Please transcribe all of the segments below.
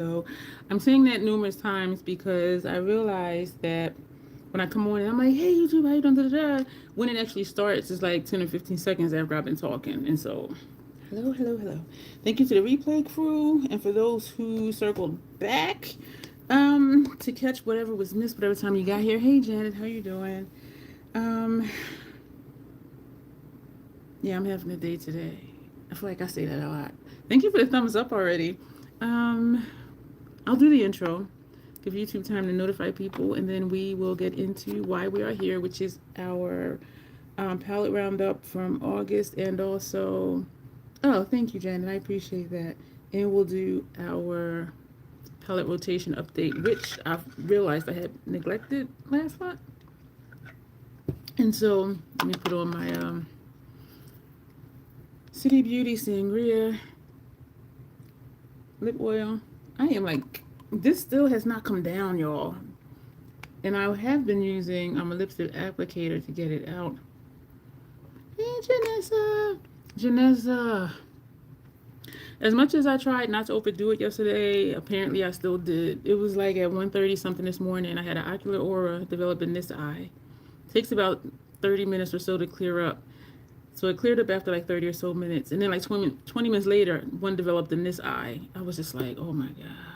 So I'm saying that numerous times because I realized that when I come on and I'm like, hey YouTube, how you doing? Da, da, da. When it actually starts, it's like 10 or 15 seconds after I've been talking. And so, hello, hello, hello. Thank you to the replay crew and for those who circled back to catch whatever was missed, whatever time you got here. Hey Janet, how you doing? Um, yeah, I'm having a day today. I feel like I say that a lot. Thank you for the thumbs up already. Um, I'll do the intro, give YouTube time to notify people, and then we will get into why we are here, which is our palette roundup from August, and also, oh, thank you, Janet, I appreciate that. And we'll do our palette rotation update, which I've realized I had neglected last month. And so, let me put on my City Beauty Sangria lip oil. I am like, this still has not come down, y'all. And I have been using a lipstick applicator to get it out. Hey, Janessa. Janessa. As much as I tried not to overdo it yesterday, apparently I still did. It was like at 1:30 something this morning. I had an ocular aura develop in this eye. It takes about 30 minutes or so to clear up. So it cleared up after like 30 or so minutes. And then like 20 minutes later, one developed in this eye. I was just like, oh my God.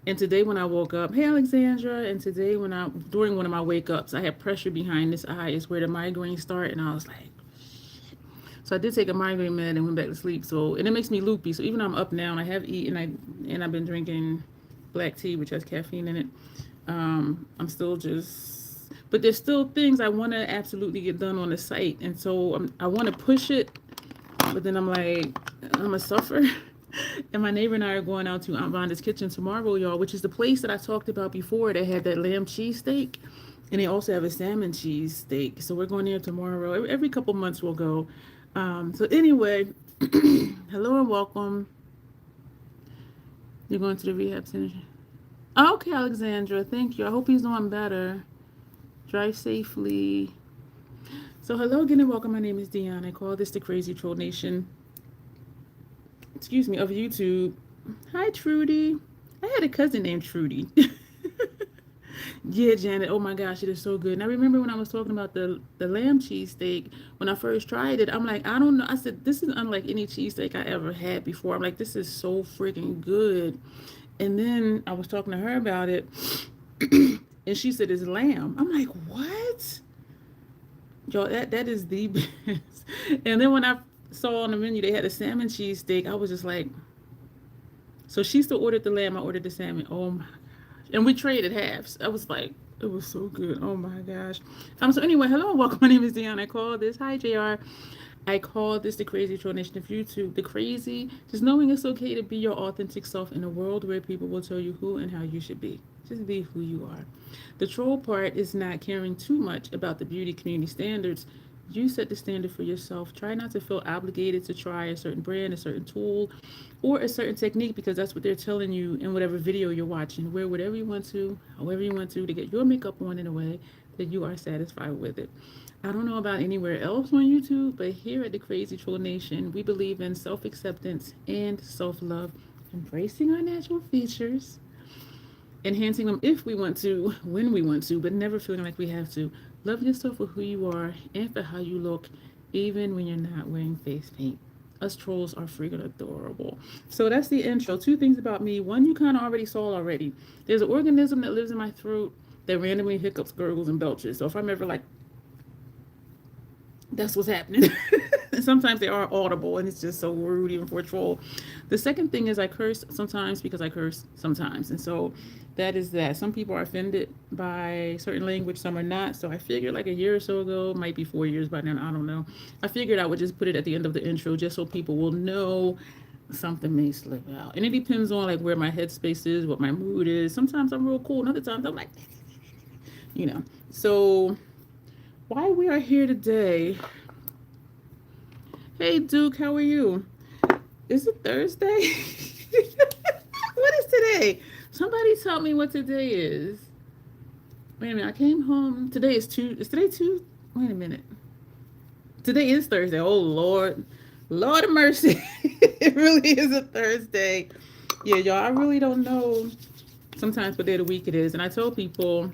And today when I woke up, hey Alexandra, and today during one of my wake ups, I had pressure behind this eye is where the migraines start. And I was like, shit. So I did take a migraine med and went back to sleep. So, and it makes me loopy. So even though I'm up now and I have eaten, and I've been drinking black tea, which has caffeine in it, I'm still just, but there's still things I want to absolutely get done on the site. And so I want to push it, but then I'm like, I'm going to suffer. And my neighbor and I are going out to Aunt Vonda's Kitchen tomorrow, y'all, which is the place that I talked about before. They had that lamb cheesesteak, and they also have a salmon cheesesteak. So we're going there tomorrow. Every couple months we'll go. So anyway, hello and welcome. You're going to the rehab center. Okay, Alexandra, thank you. I hope he's doing better. Drive safely. So hello again and welcome. My name is Dion. I call this the Crazy Troll Nation. Excuse me, of YouTube. Hi, Trudy. I had a cousin named Trudy. Yeah, Janet. Oh my gosh, it is so good. And I remember when I was talking about the lamb cheesesteak, when I first tried it, I'm like, I don't know. I said, this is unlike any cheesesteak I ever had before. I'm like, this is so freaking good. And then I was talking to her about it, and she said it's lamb. I'm like, what? Yo, that is the best. And then when I saw on the menu they had a salmon cheesesteak, I was just like, so she still ordered the lamb, I ordered the salmon. Oh my gosh. And we traded halves. I was like, it was so good. Oh my gosh. So anyway, hello, welcome. My name is Dion. I call this, hi JR. I call this the Crazy Troll Nation of YouTube. The crazy, just knowing it's okay to be your authentic self in a world where people will tell you who and how you should be. Just be who you are. The troll part is not caring too much about the beauty community standards. You set the standard for yourself. Try not to feel obligated to try a certain brand, a certain tool, or a certain technique because that's what they're telling you in whatever video you're watching. Wear whatever you want to, however you want to get your makeup on in a way that you are satisfied with it. I don't know about anywhere else on YouTube, but here at the Crazy Troll Nation, we believe in self-acceptance and self-love, embracing our natural features, enhancing them if we want to, when we want to, but never feeling like we have to. Love yourself for who you are and for how you look, even when you're not wearing face paint. Us trolls are freaking adorable. So that's the intro. Two things about me. One, you kind of already saw already. There's an organism that lives in my throat that randomly hiccups, gurgles, and belches. So if I'm ever like, that's what's happening. And sometimes they are audible, and it's just so rude even for a troll. The second thing is I curse sometimes because I curse sometimes. And so that is that. Some people are offended by certain language, some are not. So I figured like a year or so ago, might be 4 years by now, I don't know. I figured I would just put it at the end of the intro just so people will know something may slip out. And it depends on like where my headspace is, what my mood is. Sometimes I'm real cool, and other times I'm like, you know. So why we are here today. Hey Duke, how are you? Is it Thursday? What is today? Somebody tell me what today is. Wait a minute, I came home. Today is Tuesday. Is today Tuesday? Wait a minute. Today is Thursday. Oh Lord. Lord of mercy. It really is a Thursday. Yeah, y'all, I really don't know sometimes what day of the week it is. And I tell people,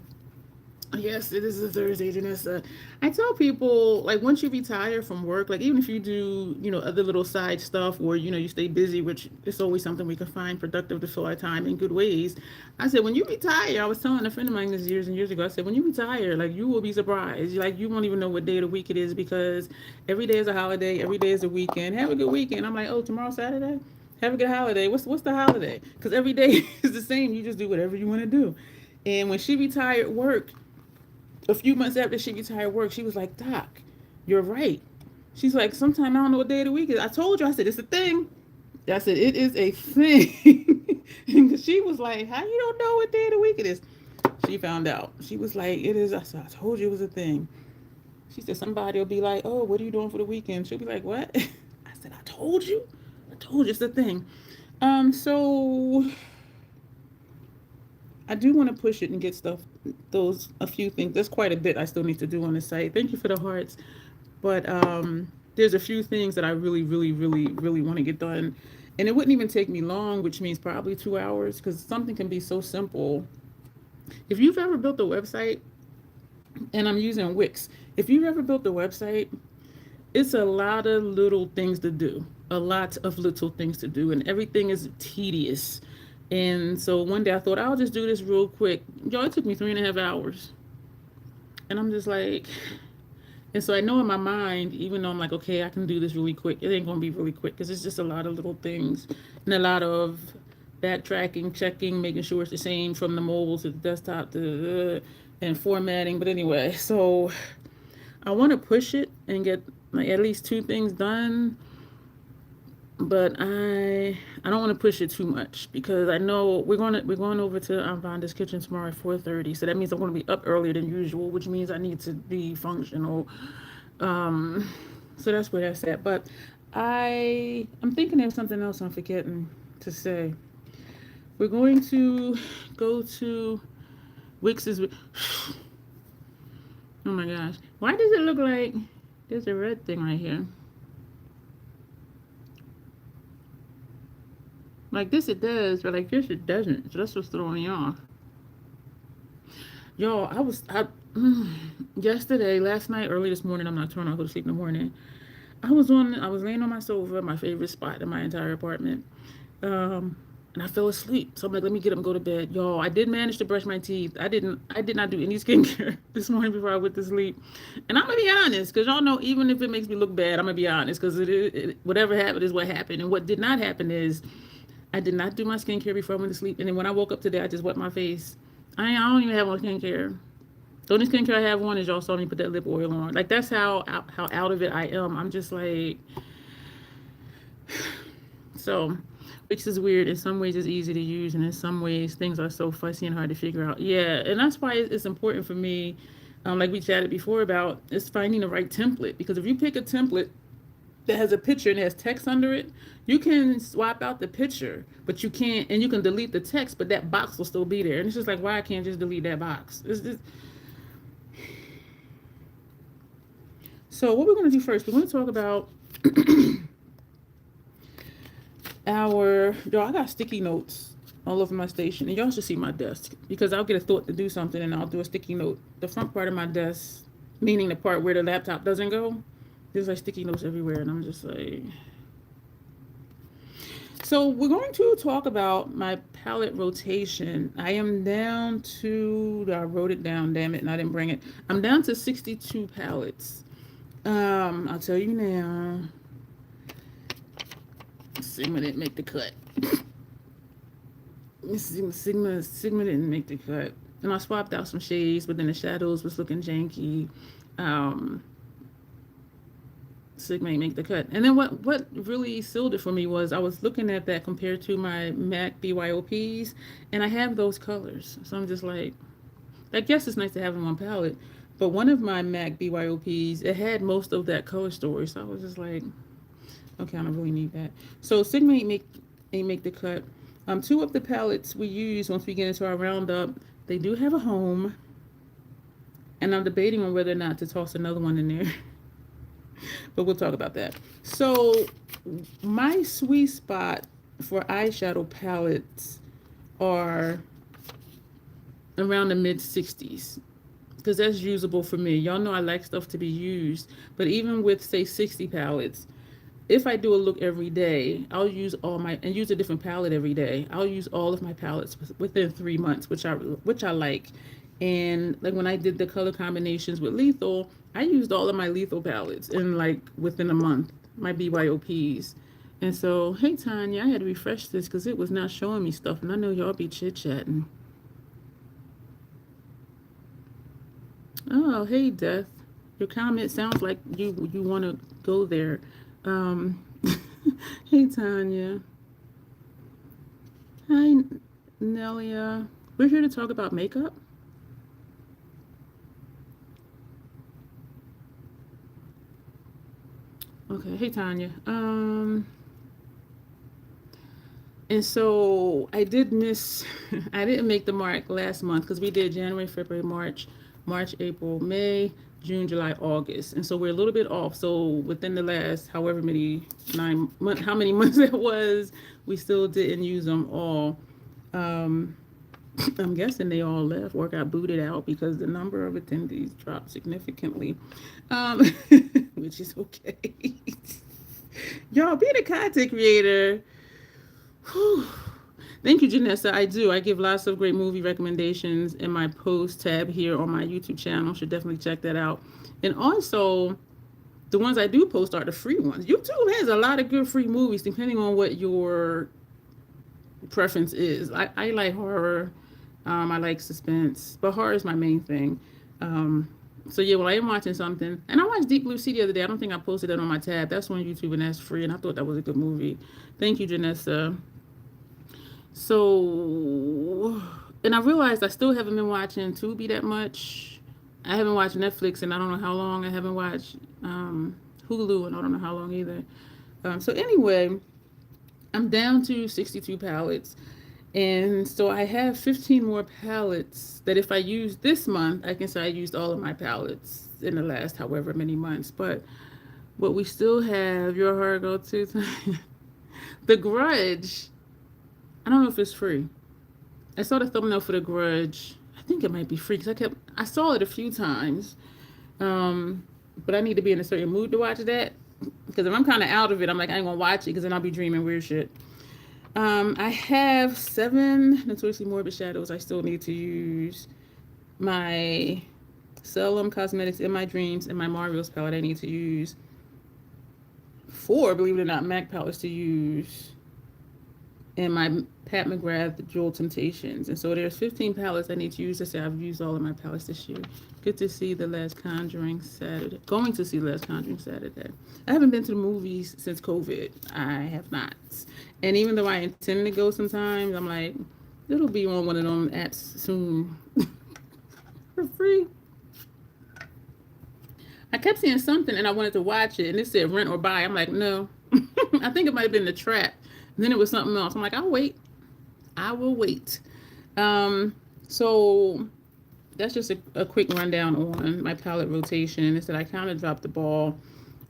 yes, it is a Thursday, Janessa. I tell people, like, once you retire from work, like, even if you do, other little side stuff or, you stay busy, which is always something we can find productive to fill our time in good ways. I said, when you retire, I was telling a friend of mine this years and years ago, I said, when you retire, like, you will be surprised. Like, you won't even know what day of the week it is because every day is a holiday, every day is a weekend. Have a good weekend. I'm like, oh, tomorrow's Saturday? Have a good holiday. What's the holiday? Because every day is the same. You just do whatever you want to do. And when she retired work, a few months after she retired work, she was like, Doc, you're right. She's like, sometime I don't know what day of the week is. I told you, I said, it's a thing. I said, it is a thing. And she was like, how you don't know what day of the week it is? She found out. She was like, it is. I said, I told you it was a thing. She said, somebody will be like, oh, what are you doing for the weekend? She'll be like, what? I said, I told you. I told you it's a thing. So I do want to push it and get stuff, a few things. There's quite a bit I still need to do on the site. Thank you for the hearts. But there's a few things that I really, really, really, really want to get done. And it wouldn't even take me long, which means probably 2 hours, because something can be so simple. If you've ever built a website, and I'm using Wix, if you've ever built a website, it's a lot of little things to do. A lot of little things to do, and everything is tedious. And so one day I thought, I'll just do this real quick. Y'all, it took me 3.5 hours. And I'm just like, and so I know in my mind, even though I'm like, okay, I can do this really quick, it ain't going to be really quick because it's just a lot of little things and a lot of backtracking, checking, making sure it's the same from the mobile to the desktop and formatting. But anyway, so I want to push it and get like at least 2 things done. But I don't want to push it too much because I know we're going over to Vonda's kitchen tomorrow at 4:30. So that means I'm going to be up earlier than usual, which means I need to be functional. So that's where that's at. But I'm thinking there's something else I'm forgetting to say. We're going to go to Wix's. Oh my gosh! Why does it look like there's a red thing right here? Like this it does, but like this it doesn't. So that's what's throwing me off. Y'all, yesterday, last night, early this morning, I'm nocturnal, I go to sleep in the morning. I was laying on my sofa, my favorite spot in my entire apartment. And I fell asleep. So I'm like, let me get up and go to bed. Y'all, I did manage to brush my teeth. I did not do any skincare this morning before I went to sleep. And I'm gonna be honest, because y'all know, even if it makes me look bad, I'm gonna be honest, because whatever happened is what happened. And what did not happen is I did not do my skincare before I went to sleep. And then when I woke up today, I just wet my face. I don't even have on skincare. The only skincare I have on is y'all saw me put that lip oil on. Like that's how out of it I am. I'm just like, so, which is weird. In some ways it's easy to use, and in some ways things are so fussy and hard to figure out. Yeah, and that's why it's important for me, like we chatted before about, is finding the right template. Because if you pick a template that has a picture and has text under it, you can swap out the picture, but you can't, and you can delete the text, but that box will still be there. And it's just like, why I can't just delete that box? It's just... So what we're going to do first, we're going to talk about y'all, I got sticky notes all over my station, and y'all should see my desk, because I'll get a thought to do something and I'll do a sticky note. The front part of my desk, meaning the part where the laptop doesn't go, there's like sticky notes everywhere, and I'm just like... So we're going to talk about my palette rotation. I am down to, I wrote it down, damn it, and I didn't bring it. I'm down to 62 palettes. I'll tell you now. Sigma didn't make the cut. Sigma didn't make the cut. And I swapped out some shades, but then the shadows was looking janky. Sigma ain't make the cut. And then what really sealed it for me was I was looking at that compared to my MAC BYOPs, and I have those colors. So I'm just like, I guess it's nice to have them on palette. But one of my MAC BYOPs, it had most of that color story. So I was just like, okay, I don't really need that. So Sigma ain't make the cut. 2 of the palettes we use once we get into our roundup, they do have a home. And I'm debating on whether or not to toss another one in there. But we'll talk about that. So my sweet spot for eyeshadow palettes are around the mid 60s, because that's usable for me. Y'all know I like stuff to be used, but even with say 60 palettes, if I do a look every day, I'll use all my and use a different palette every day. I'll use all of my palettes within 3 months, which I like. And like when I did the color combinations with Lethal, I used all of my Lethal palettes in like within a month, my BYOPs. And so, hey Tanya, I had to refresh this because it was not showing me stuff, and I know y'all be chit chatting. Oh, hey Death, your comment sounds like you want to go there. Um, hey Tanya. Hi Nelia. We're here to talk about makeup. Okay, hey Tanya. And so I did miss I didn't make the mark last month because we did January, February, March, April, May, June, July, August. And so we're a little bit off. So within the last however many 9 months, how many months it was, we still didn't use them all. Um, I'm guessing they all left or got booted out because the number of attendees dropped significantly, um, which is okay. Y'all, being a content creator, whew. Thank you, Janessa. I do. I give lots of great movie recommendations in my post tab here on my YouTube channel. Should definitely check that out. And also, the ones I do post are the free ones. YouTube has a lot of good free movies depending on what your preference is. I like horror. I like suspense, but horror is my main thing. So yeah, when I am watching something, and I watched Deep Blue Sea the other day. I don't think I posted that on my tab. That's on YouTube and that's free, and I thought that was a good movie. Thank you, Janessa. So, and I realized I still haven't been watching Tubi that much. I haven't watched Netflix, and I don't know how long. I haven't watched Hulu, and I don't know how long either. So anyway, I'm down to 62 palettes. And so I have 15 more palettes that if I use this month, I can say I used all of my palettes in the last however many months. But we still have your heart go to The Grudge. I don't know if it's free. I saw the thumbnail for The Grudge. I think it might be free because I saw it a few times. But I need to be in a certain mood to watch that. Because if I'm kind of out of it, I'm like, I ain't gonna watch it because then I'll be dreaming weird shit. I have 7 Notoriously Morbid shadows I still need to use. My Salem Cosmetics In My Dreams and my Mario's palette I need to use. 4, believe it or not, MAC palettes to use. And my Pat McGrath Jewel Temptations. And so there's 15 palettes I need to use. I say I've used all of my palettes this year. Good to see The Last Conjuring Saturday. Going to see The Last Conjuring Saturday. I haven't been to the movies since COVID. I have not. And even though I intend to go sometimes, I'm like, it'll be on one of them apps soon. For free. I kept seeing something and I wanted to watch it and it said rent or buy. I'm like, no. I think it might have been The Trap. And then it was something else. I'm like, I'll wait. I will wait. So that's just a quick rundown on my palette rotation. It's that I kind of dropped the ball.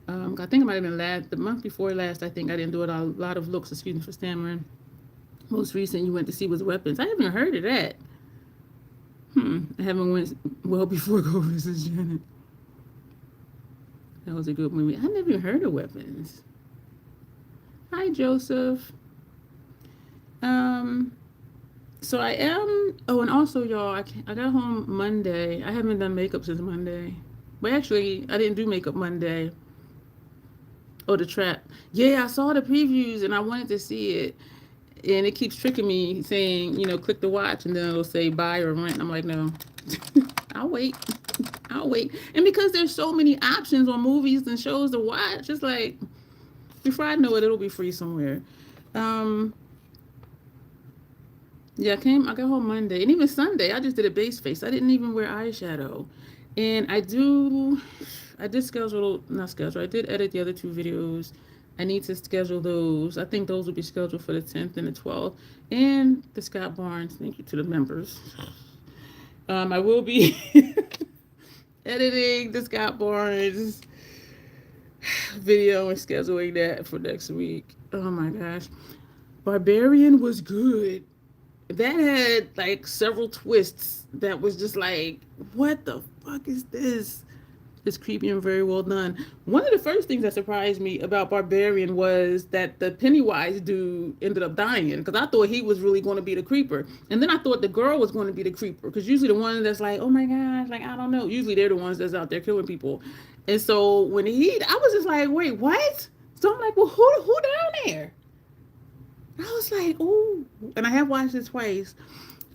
I think it might have been the month before last. I think I didn't do a lot of looks. Excuse me for stammering. Most recent you went to see was Weapons. I haven't heard of that. I haven't went well before Go vs. Janet. That was a good movie. I never even heard of Weapons. Hi Joseph. So I am. Oh, and also y'all, I got home Monday. I haven't done makeup since Monday. But actually, I didn't do makeup Monday. Oh, The Trap. Yeah, I saw the previews and I wanted to see it. And it keeps tricking me saying, click the watch and then it'll say buy or rent. I'm like, no. I'll wait. I'll wait. And because there's so many options on movies and shows to watch, it's like, before I know it, it'll be free somewhere. Yeah, I got home Monday. And even Sunday, I just did a base face. I didn't even wear eyeshadow. And I did edit the other 2 videos. I need to schedule those. I think those will be scheduled for the 10th and the 12th. And the Scott Barnes, thank you to the members. I will be editing the Scott Barnes video and scheduling that for next week. Oh my gosh. Barbarian was good. That had like several twists that was just like, what the fuck is this? It's creepy and very well done. One of the first things that surprised me about Barbarian was that the Pennywise dude ended up dying, because I thought he was really going to be the creeper. And then I thought the girl was going to be the creeper, because usually the one that's like, oh my gosh, like, I don't know. Usually they're the ones that's out there killing people. And so when I was just like, wait, what? So I'm like, well, who down there? I was like, ooh. And I have watched it twice.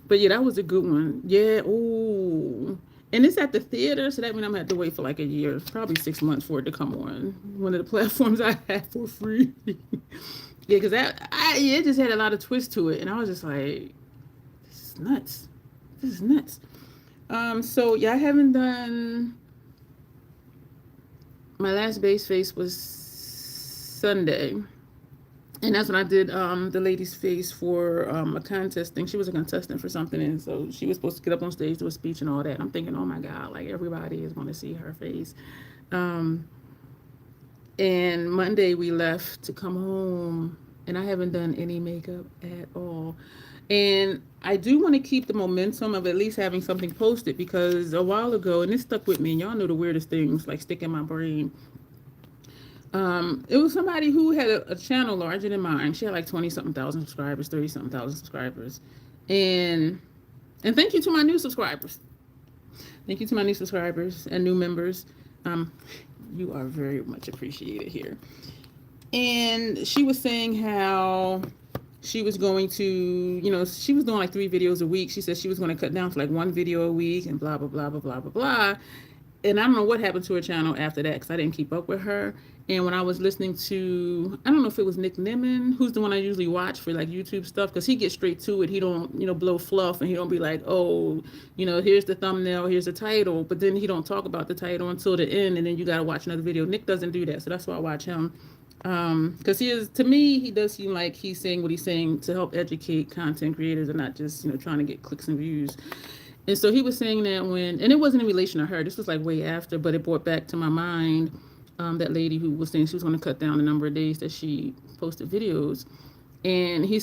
But yeah, that was a good one. Yeah, ooh. And it's at the theater, so that means I'm gonna have to wait for like a year, probably 6 months for it to come on one of the platforms I had for free. Yeah, because it just had a lot of twist to it, and I was just like, this is nuts. This is nuts. So yeah, I haven't done. My last base face was Sunday. And that's when I did the lady's face for a contest thing. She was a contestant for something, and so she was supposed to get up on stage, do a speech and all that. I'm thinking, oh my God, like everybody is going to see her face. And Monday we left to come home, and I haven't done any makeup at all. And I do want to keep the momentum of at least having something posted, because a while ago, and it stuck with me, and y'all know the weirdest things like stick in my brain. It was somebody who had a channel larger than mine. She had like 20-something thousand subscribers, 30-something thousand subscribers. And thank you to my new subscribers. Thank you to my new subscribers and new members. You are very much appreciated here. And she was saying how she was going to, she was doing like 3 videos a week. She said she was going to cut down to like 1 video a week and blah, blah, blah, blah, blah, blah, blah. And I don't know what happened to her channel after that, because I didn't keep up with her. And when I was listening to, I don't know if it was Nick Nimmin, who's the one I usually watch for like YouTube stuff, because he gets straight to it. He don't, blow fluff, and he don't be like, oh, here's the thumbnail, here's the title. But then he don't talk about the title until the end, and then you got to watch another video. Nick doesn't do that, so that's why I watch him. Because to me, he does seem like he's saying what he's saying to help educate content creators and not just, trying to get clicks and views. And so he was saying that and it wasn't in relation to her, this was like way after, but it brought back to my mind that lady who was saying she was going to cut down the number of days that she posted videos. And he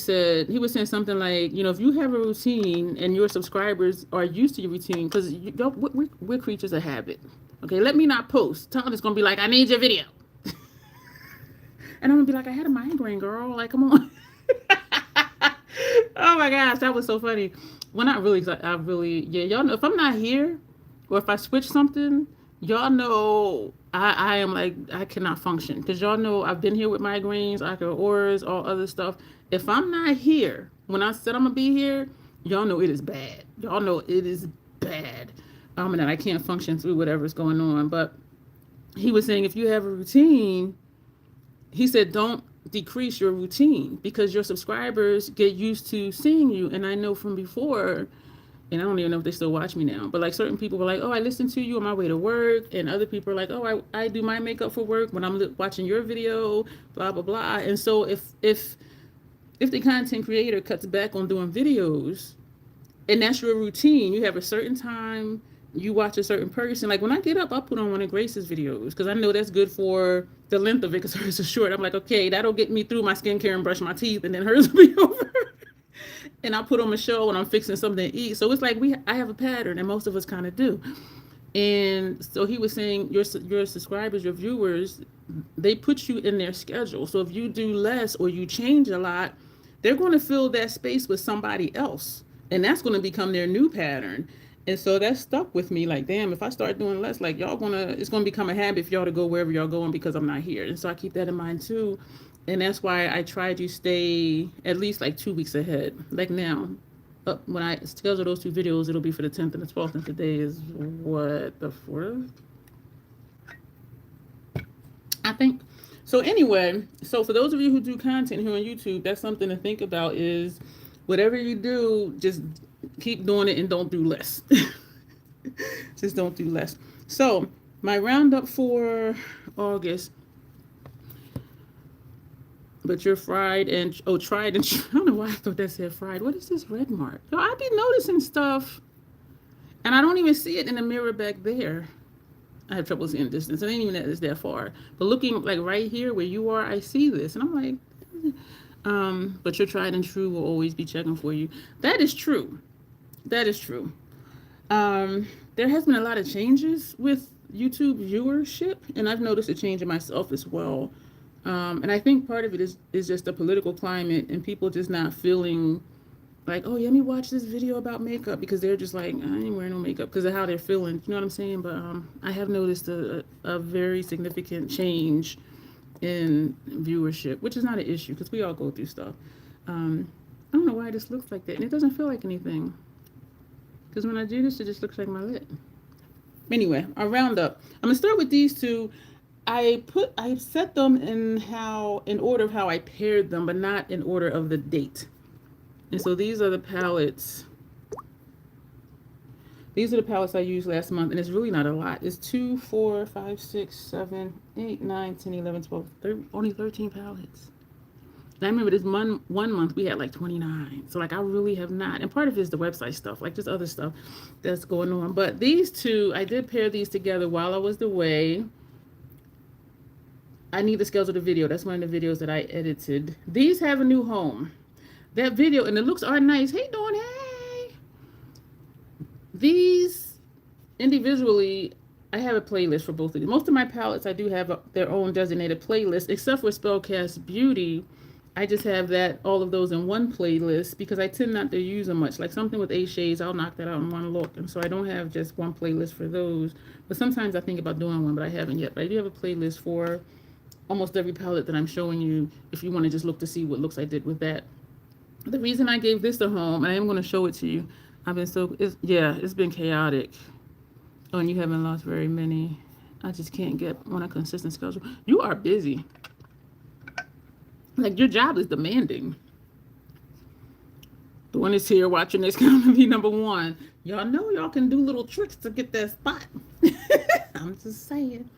was saying something like, if you have a routine and your subscribers are used to your routine, because we're creatures of habit. Okay, let me not post. Tyler's going to be like, I need your video. And I'm going to be like, I had a migraine, girl. Like, come on. Oh my gosh, that was so funny. Well, not really, yeah, y'all know if I'm not here or if I switch something, y'all know I am like, I cannot function, because y'all know I've been here with migraines, auras, all other stuff. If I'm not here, when I said I'm gonna be here, y'all know it is bad. Y'all know it is bad. And that I can't function through whatever's going on. But he was saying if you have a routine, he said don't decrease your routine, because your subscribers get used to seeing you. And I know from before, and I don't even know if they still watch me now, but like certain people were like, oh, I listen to you on my way to work, and other people are like, oh, I do my makeup for work when I'm watching your video, blah blah blah. And so if the content creator cuts back on doing videos, and that's your routine, you have a certain time, you watch a certain person. Like when I get up, I put on one of Grace's videos, because I know that's good for the length of it, because hers is short. I'm like, okay, that'll get me through my skincare and brush my teeth, and then hers will be over. And I put on Michelle when I'm fixing something to eat. So it's like I have a pattern, and most of us kind of do. And so he was saying your subscribers, your viewers, they put you in their schedule. So if you do less or you change a lot, they're going to fill that space with somebody else, and that's going to become their new pattern. And so that stuck with me, like, damn, if I start doing less, like it's going to become a habit for y'all to go wherever y'all going because I'm not here. And so I keep that in mind too. And that's why I try to stay at least like 2 weeks ahead. Like now, when I schedule those 2 videos, it'll be for the 10th and the 12th. And today is what, the 4th? I think. So anyway, so for those of you who do content here on YouTube, that's something to think about, is whatever you do, just keep doing it and don't do less. Just don't do less. So my roundup for August, but you're tried and I don't know why I thought that said fried. What is this red mark? So I be noticing stuff and I don't even see it in the mirror back there. I have trouble seeing distance. It ain't even that it's that far. But looking like right here where you are, I see this. And I'm like, But your tried and true will always be checking for you. That is true. That is true. There has been a lot of changes with YouTube viewership, and I've noticed a change in myself as well. And I think part of it is just the political climate and people just not feeling like, oh, yeah, let me watch this video about makeup because they're just like, I ain't wearing no makeup because of how they're feeling. You know what I'm saying? But I have noticed a very significant change in viewership, which is not an issue because we all go through stuff. I don't know why this looks like that, and it doesn't feel like anything. Because when I do this, it just looks like my lip. Anyway, our roundup. I'm gonna start with these two. I set them in order of how I paired them, but not in order of the date. And so these are the palettes. These are the palettes I used last month, and it's really not a lot. It's 2, 4, 5, 6, 7, 8, 9, 10, 11, 12, 13, only 13 palettes. And I remember this one month we had like 29. So like I really have not. And part of it is the website stuff, like just other stuff that's going on. But these two, I did pair these together while I was away. I need to schedule the video. That's one of the videos that I edited. These have a new home. That video, and the looks are nice. Hey, Dawn, hey. These individually, I have a playlist for both of these. Most of my palettes, I do have their own designated playlist, except for Spellcast Beauty. I just have all of those in one playlist because I tend not to use them much. Like something with 8 shades, I'll knock that out in one look. And so I don't have just one playlist for those. But sometimes I think about doing one, but I haven't yet. But I do have a playlist for almost every palette that I'm showing you if you want to just look to see what looks I did with that. The reason I gave this a home, and I am going to show it to you. It's been chaotic. Oh, and you haven't lost very many. I just can't get on a consistent schedule. You are busy. Like, your job is demanding. The one that's here watching this going to be number one. Y'all know y'all can do little tricks to get that spot. I'm just saying.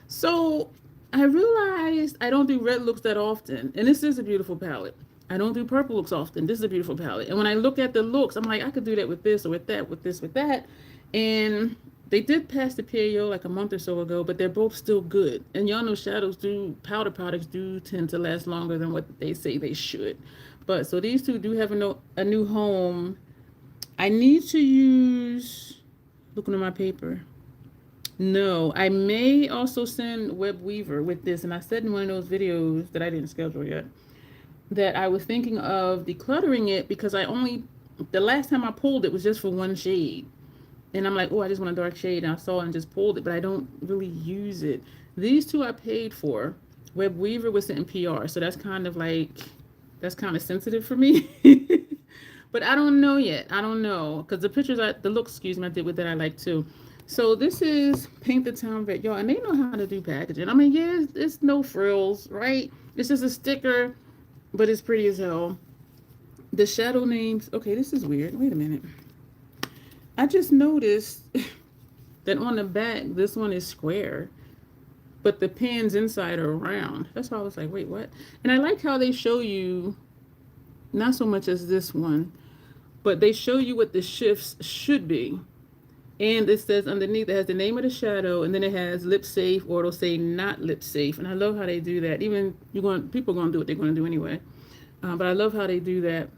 So, I realized I don't do red looks that often. And this is a beautiful palette. I don't do purple looks often. This is a beautiful palette. And when I look at the looks, I'm like, I could do that with this or with that, with this, with that. And they did pass the PAO like a month or so ago, but they're both still good. And y'all know powder products do tend to last longer than what they say they should. But so these two do have a new home. I need to use, looking at my paper. No, I may also send Web Weaver with this. And I said in one of those videos that I didn't schedule yet, that I was thinking of decluttering it because the last time I pulled it was just for one shade. And I'm like, oh, I just want a dark shade. And I saw it and just pulled it, but I don't really use it. These two I paid for. Web Weaver was sent in PR. So that's kind of sensitive for me. But I don't know yet. I don't know. Because the looks, I did with that I like too. So this is Paint the Town Red. Y'all, and they know how to do packaging. I mean, yeah, it's no frills, right? It's just a sticker, but it's pretty as hell. The shadow names. Okay, this is weird. Wait a minute. I just noticed that on the back, this one is square, but the pins inside are round. That's why I was like, wait, what? And I like how they show you, not so much as this one, but they show you what the shifts should be. And it says underneath, it has the name of the shadow, and then it has lip safe, or it'll say not lip safe. And I love how they do that. Even people are going to do what they're going to do anyway. But I love how they do that.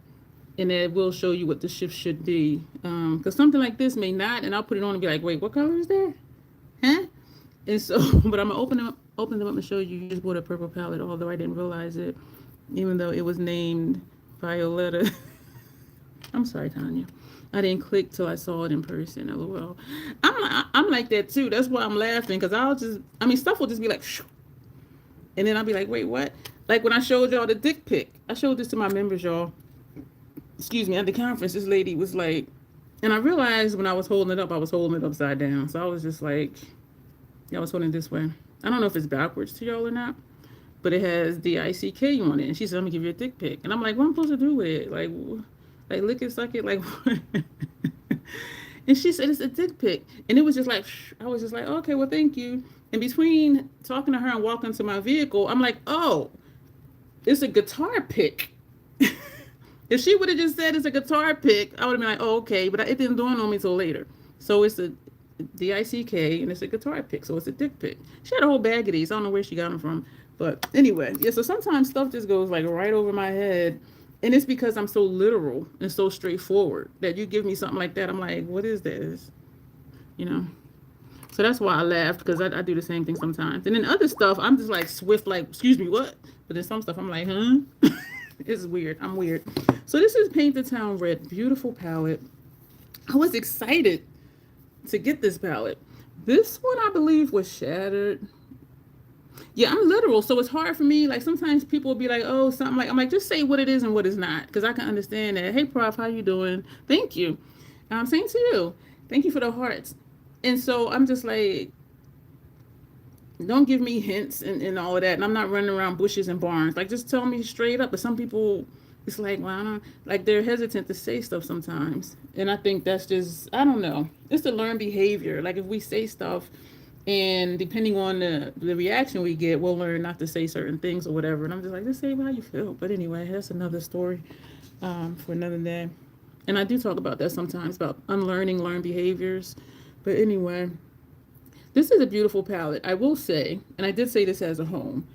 And it will show you what the shift should be. Because something like this may not, and I'll put it on and be like, wait, what color is that? Huh? And so, but I'm going to open them up and show you. You just bought a purple palette, although I didn't realize it, even though it was named Violetta. I'm sorry, Tanya. I didn't click till I saw it in person. LOL. I'm like that too. That's why I'm laughing, because stuff will just be like, shoo. And then I'll be like, wait, what? Like when I showed y'all the dick pic. I showed this to my members, y'all. At the conference, this lady was like, and I realized when I was holding it up, I was holding it upside down. So I was just like, I was holding it this way. I don't know if it's backwards to y'all or not, but it has DICK on it. And she said, I'm gonna give you a dick pic. And I'm like, what am I supposed to do with it? Like lick it, suck it, like what? And she said, it's a dick pic. And it was just like, I was just like, okay, well, thank you. And between talking to her and walking to my vehicle, I'm like, oh, it's a guitar pic. If she would have just said it's a guitar pic, I would have been like, oh, okay. But it didn't dawn on me till later. So it's a DICK, and it's a guitar pic. So it's a dick pic. She had a whole bag of these. I don't know where she got them from. But anyway, yeah, so sometimes stuff just goes like right over my head. And it's because I'm so literal and so straightforward that you give me something like that. I'm like, what is this? You know? So that's why I laughed, because I do the same thing sometimes. And then other stuff, I'm just like swift, like, excuse me, what? But then some stuff, I'm like, huh? It's weird. I'm weird. So this is Paint the Town Red. Beautiful palette. I was excited to get this palette. This one, I believe, was shattered. Yeah, I'm literal, so it's hard for me. Like, sometimes people will be like, oh, something like, I'm like, just say what it is and what it's not, because I can understand that. Hey, Prof, how you doing? Thank you. Same to you. Thank you for the hearts. And so I'm just like, don't give me hints and all of that. And I'm not running around bushes and barns. Like, just tell me straight up. But some people, it's like, well, I don't, like, they're hesitant to say stuff sometimes. And I think that's just, I don't know. It's a learned behavior. Like, if we say stuff, and depending on the reaction we get, we'll learn not to say certain things or whatever. And I'm just like, just say how you feel. But anyway, that's another story for another day. And I do talk about that sometimes, about unlearning learned behaviors. But anyway, this is a beautiful palette. I will say, and I did say this as a home,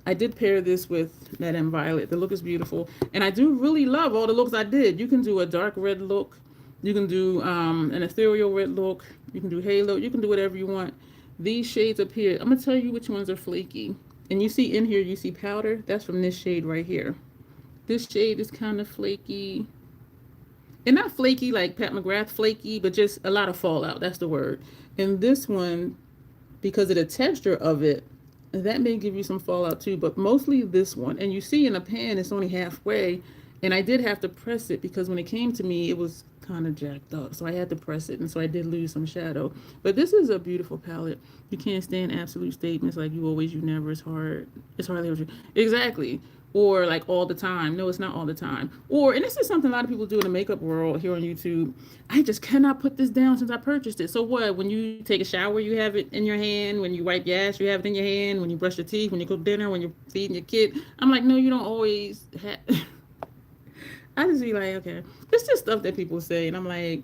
I did pair this with Madame Violet. The look is beautiful. And I do really love all the looks I did. You can do a dark red look. You can do an ethereal red look. You can do halo. You can do whatever you want. These shades up here, I'm going to tell you which ones are flaky. And you see in here, you see powder. That's from this shade right here. This shade is kind of flaky. And not flaky like Pat McGrath flaky, but just a lot of fallout. That's the word. And this one, because of the texture of it, that may give you some fallout too, but mostly this one. And you see in a pan, it's only halfway. And I did have to press it because when it came to me, it was kind of jacked up. So I had to press it. And so I did lose some shadow. But this is a beautiful palette. You can't stand absolute statements like you always, you never. It's hard. It's hardly ever true. Exactly. Or like all the time. No, it's not all the time. Or, and this is something a lot of people do in the makeup world here on YouTube. I just cannot put this down since I purchased it. So what? When you take a shower, you have it in your hand. When you wipe your ass, you have it in your hand. When you brush your teeth, when you cook dinner, when you're feeding your kid. I'm like, no, you don't always have. I just be like, okay. It's just stuff that people say. And I'm like,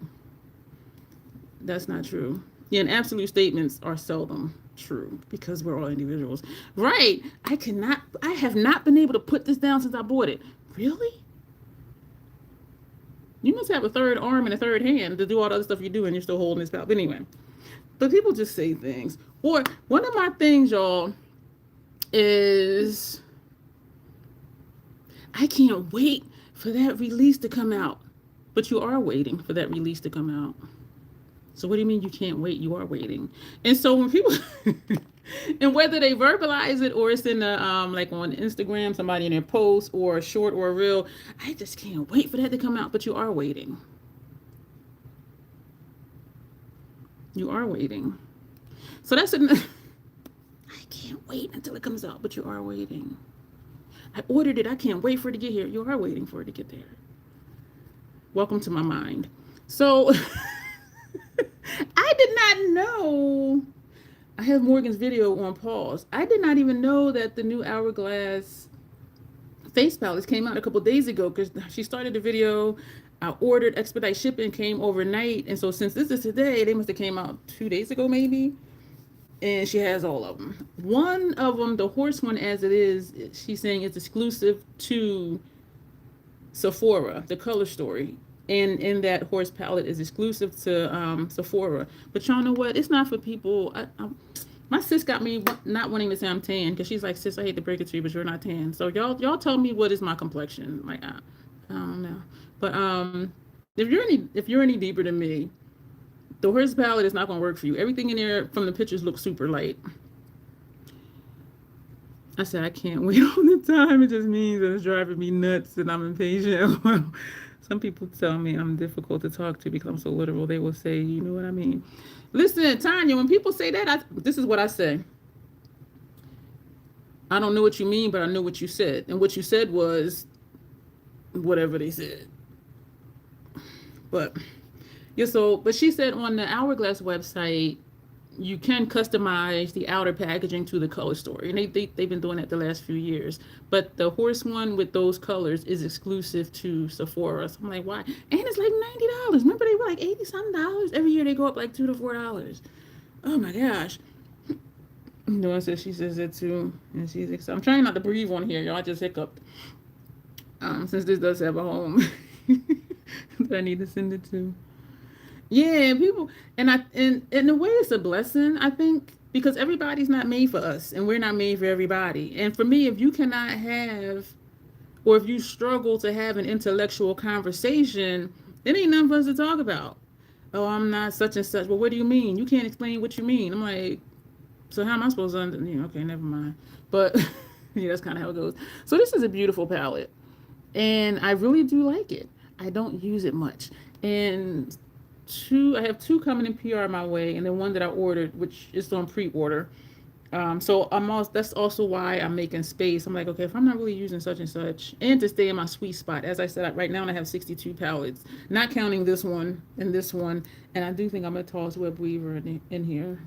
that's not true. Yeah, and absolute statements are seldom true because we're all individuals. Right. I have not been able to put this down since I bought it. Really? You must have a third arm and a third hand to do all the other stuff you do and you're still holding this palette. But anyway, but people just say things. Or one of my things, y'all, is I can't wait for that release to come out. But you are waiting for that release to come out. So what do you mean you can't wait? You are waiting. And so when people, and whether they verbalize it or it's in the, like on Instagram, somebody in their post or a short or a reel, I just can't wait for that to come out. But you are waiting. You are waiting. So that's I can't wait until it comes out, but you are waiting. I ordered it. I can't wait for it to get here. You are waiting for it to get there. Welcome to my mind. So I did not know. I have Morgan's video on pause. I did not even know that the new Hourglass face palettes came out a couple days ago because she started the video. I ordered, expedite shipping came overnight. And so since this is today, they must have came out 2 days ago maybe. And she has all of them. One of them, the horse one as it is, she's saying it's exclusive to Sephora, the color story. And in that horse palette is exclusive to Sephora. But y'all know what? It's not for people. My sis got me not wanting to say I'm tan because she's like, sis, I hate to break it to you, but you're not tan. So y'all tell me what is my complexion. Like I don't know. But if you're any deeper than me, the horse palette is not going to work for you. Everything in there from the pictures looks super light. I said I can't wait all the time. It just means that it's driving me nuts and I'm impatient. Some people tell me I'm difficult to talk to because I'm so literal. They will say, you know what I mean? Listen, Tanya, when people say that, this is what I say. I don't know what you mean, but I know what you said. And what you said was whatever they said. But, yeah, but she said on the Hourglass website, you can customize the outer packaging to the color story. And they've been doing that the last few years. But the horse one with those colors is exclusive to Sephora. So I'm like, why? And it's like $90. Remember they were like $80-something? Every year they go up like $2 to $4. Oh my gosh. Noah says she says it too, and she's excited. I'm trying not to breathe on here, y'all. I just hiccuped. Since this does have a home that I need to send it to. Yeah, people, and in a way, it's a blessing. I think because everybody's not made for us, and we're not made for everybody. And for me, if you cannot have, or if you struggle to have an intellectual conversation, it ain't nothing for us to talk about. Oh, I'm not such and such. Well, what do you mean? You can't explain what you mean. I'm like, so how am I supposed to okay, never mind. But yeah, that's kind of how it goes. So this is a beautiful palette, and I really do like it. I don't use it much, and I have two coming in PR my way, and then one that I ordered, which is on pre-order. So that's also why I'm making space. I'm like, okay, if I'm not really using such and such, and to stay in my sweet spot, as I said, right now I have 62 palettes, not counting this one, and I do think I'm gonna toss Web Weaver in here.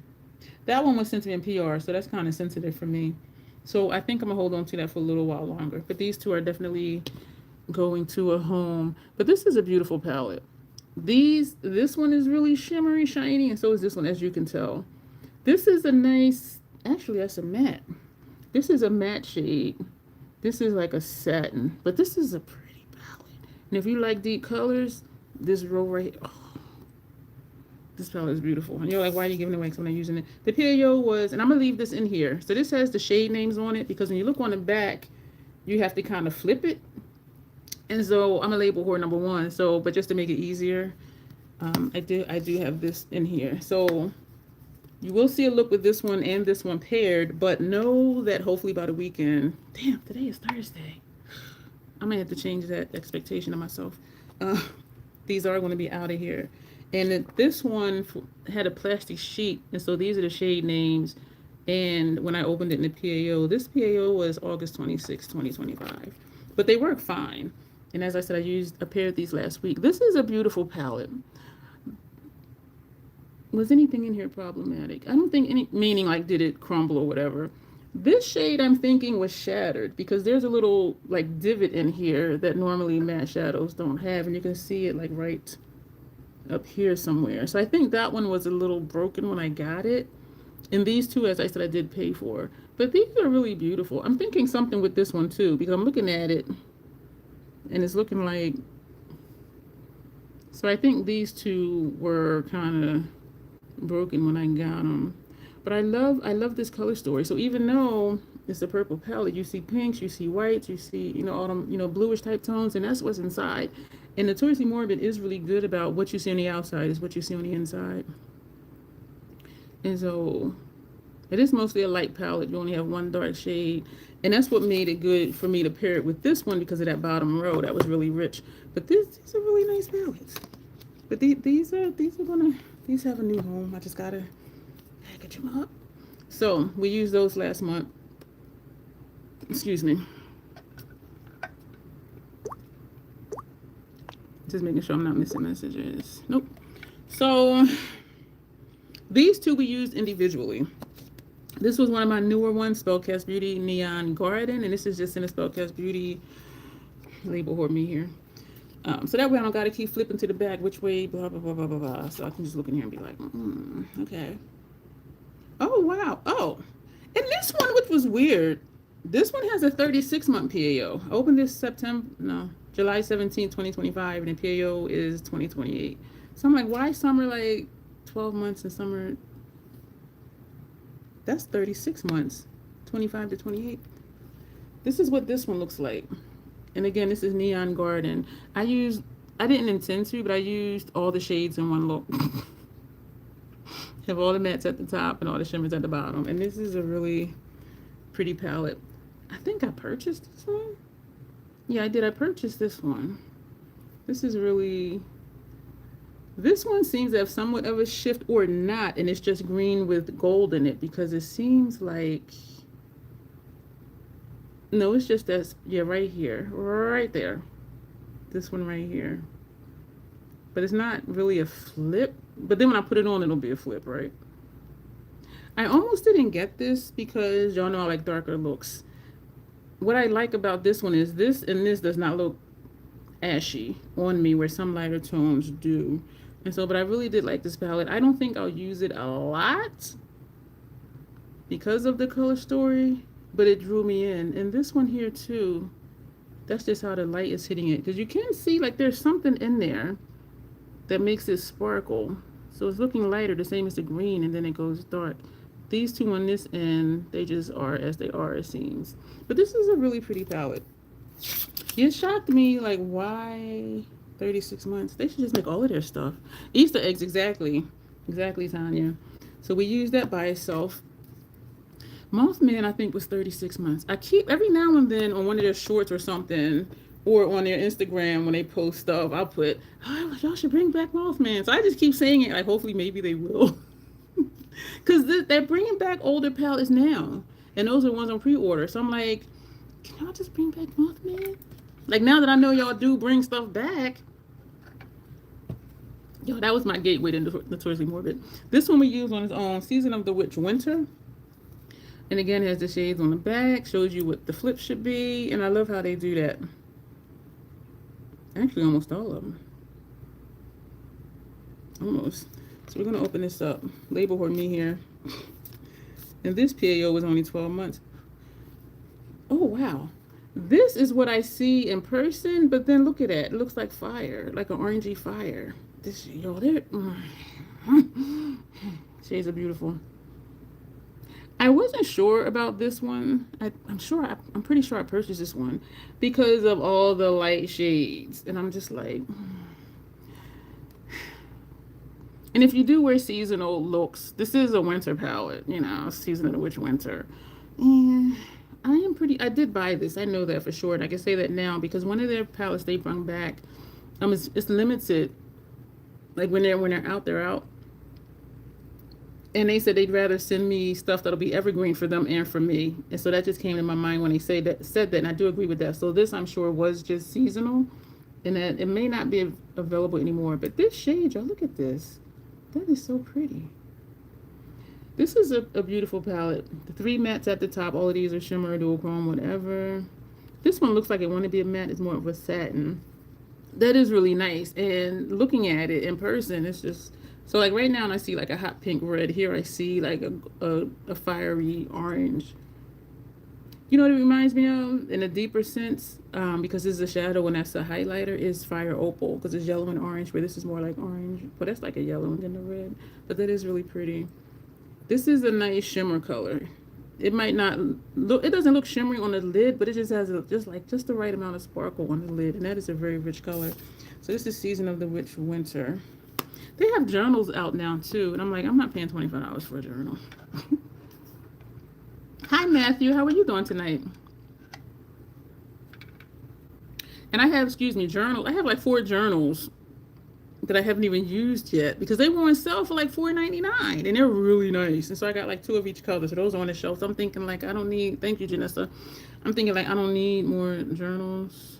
That one was sent to me in PR, so that's kind of sensitive for me. So I think I'm gonna hold on to that for a little while longer. But these two are definitely going to a home. But this is a beautiful palette. This one is really shimmery, shiny, and so is this one, as you can tell. This is a nice, actually that's a matte. This is a matte shade. This is like a satin, but this is a pretty palette. And if you like deep colors, this row right here, oh, this palette is beautiful. And you're like, why are you giving it away? Because I'm not using it. The PAO was, and I'm gonna leave this in here. So this has the shade names on it because when you look on the back, you have to kind of flip it. And so I'm gonna label her number one. So, but just to make it easier, I do have this in here. So you will see a look with this one and this one paired, but know that hopefully by the weekend, damn, today is Thursday. I might have to change that expectation of myself. These are going to be out of here. And this one had a plastic sheet. And so these are the shade names. And when I opened it in the PAO, this PAO was August 26, 2025. But they work fine. And as I said, I paired these last week. This is a beautiful palette. Was anything in here problematic? I don't think any, meaning like did it crumble or whatever. This shade I'm thinking was shattered because there's a little like divot in here that normally matte shadows don't have. And you can see it like right up here somewhere. So I think that one was a little broken when I got it. And these two, as I said, I did pay for. But these are really beautiful. I'm thinking something with this one too because I'm looking at it and it's looking like, so I think these two were kind of broken when I got them. But I love this color story. So even though it's a purple palette, you see pinks, you see whites, you see, all them, bluish type tones, and that's what's inside. And Notoriously Morbid is really good about what you see on the outside is what you see on the inside. And so it is mostly a light palette. You only have one dark shade. And that's what made it good for me to pair it with this one because of that bottom row. That was really rich. But these are really nice palettes. But these have a new home. I just gotta package them up. So we used those last month. Excuse me. Just making sure I'm not missing messages. Nope. So these two we used individually. This was one of my newer ones, Spellcast Beauty Neon Garden, and this is just in a Spellcast Beauty label for me here. So that way I don't gotta keep flipping to the back, which way, blah, blah, blah, blah, blah, blah. So I can just look in here and be like, okay. Oh, wow. Oh, and this one, which was weird, this one has a 36-month PAO. I opened this July 17, 2025, and the PAO is 2028. So I'm like, why summer like 12 months and summer, that's 36 months, 25 to 28. This is what this one looks like. And again, this is Neon Garden. I didn't intend to, but I used all the shades in one look. Have all the mattes at the top and all the shimmers at the bottom. And this is a really pretty palette. I think I purchased this one. Yeah, I did. I purchased this one. This one seems to have somewhat of a shift or not. And it's just green with gold in it because it seems like, no, it's just that, yeah, right here, right there. This one right here. But it's not really a flip. But then when I put it on, it'll be a flip, right? I almost didn't get this because y'all know I like darker looks. What I like about this one is this and this does not look ashy on me where some lighter tones do. And so, but I really did like this palette. I don't think I'll use it a lot. because of the color story, but it drew me in. And this one here too, that's just how the light is hitting it. Because you can see like there's something in there that makes it sparkle. So it's looking lighter, the same as the green, and then it goes dark. These two on this end, they just are as they are, it seems. But this is a really pretty palette. It shocked me, like, why 36 months? They should just make all of their stuff. Easter eggs, exactly. Exactly, Tanya. So we use that by itself. Mothman, I think, was 36 months. I keep, every now and then on one of their shorts or something, or on their Instagram when they post stuff, I'll put, oh, y'all should bring back Mothman. So I just keep saying it, like, hopefully maybe they will. Because they're bringing back older palettes now. And those are ones on pre-order. So I'm like, can y'all just bring back Mothman? Like, now that I know y'all do bring stuff back. Yo, that was my gateway to Notoriously Morbid. This one we use on its own, Season of the Witch Winter. And again, it has the shades on the back, shows you what the flip should be. And I love how they do that. Actually, almost all of them. Almost. So we're going to open this up. Label for me here. And this PAO was only 12 months. Oh, wow. This is what I see in person, but then look at that. It looks like fire, like an orangey fire. This, yo, they're... Shades are beautiful. I wasn't sure about this one. I'm pretty sure I purchased this one because of all the light shades. And I'm just like... And if you do wear seasonal looks, this is a winter palette, you know, Season of the Witch Winter. And I did buy this. I know that for sure. And I can say that now because one of their palettes they brought back, it's limited. Like when they're out, they're out. And they said they'd rather send me stuff that'll be evergreen for them and for me. And so that just came to my mind when they said that, and I do agree with that. So this, I'm sure, was just seasonal, and that it may not be available anymore. But this shade, y'all, look at this. That is so pretty. This is a beautiful palette. The 3 mattes at the top. All of these are shimmer, dual chrome, whatever. This one looks like it want to be a matte. It's more of a satin. That is really nice. And looking at it in person, it's just... So like right now I see like a hot pink red. Here I see like a fiery orange. You know what it reminds me of in a deeper sense? Because this is a shadow and that's a highlighter, is fire opal. Because it's yellow and orange, where this is more like orange. But that's like a yellow and then the red. But that is really pretty. This is a nice shimmer color. It might not look, it doesn't look shimmery on the lid, but it just has just the right amount of sparkle on the lid. And that is a very rich color. So this is Season of the Witch Winter. They have journals out now too, and I'm like, I'm not paying $25 for a journal. Hi Matthew, how are you doing tonight? And I have, journals. I have like 4 journals that I haven't even used yet because they were on sale for like $4.99 and they're really nice. And so I got like 2 of each color. So those are on the shelf. So I'm thinking like, I don't need, thank you, Janessa. I'm thinking like, I don't need more journals.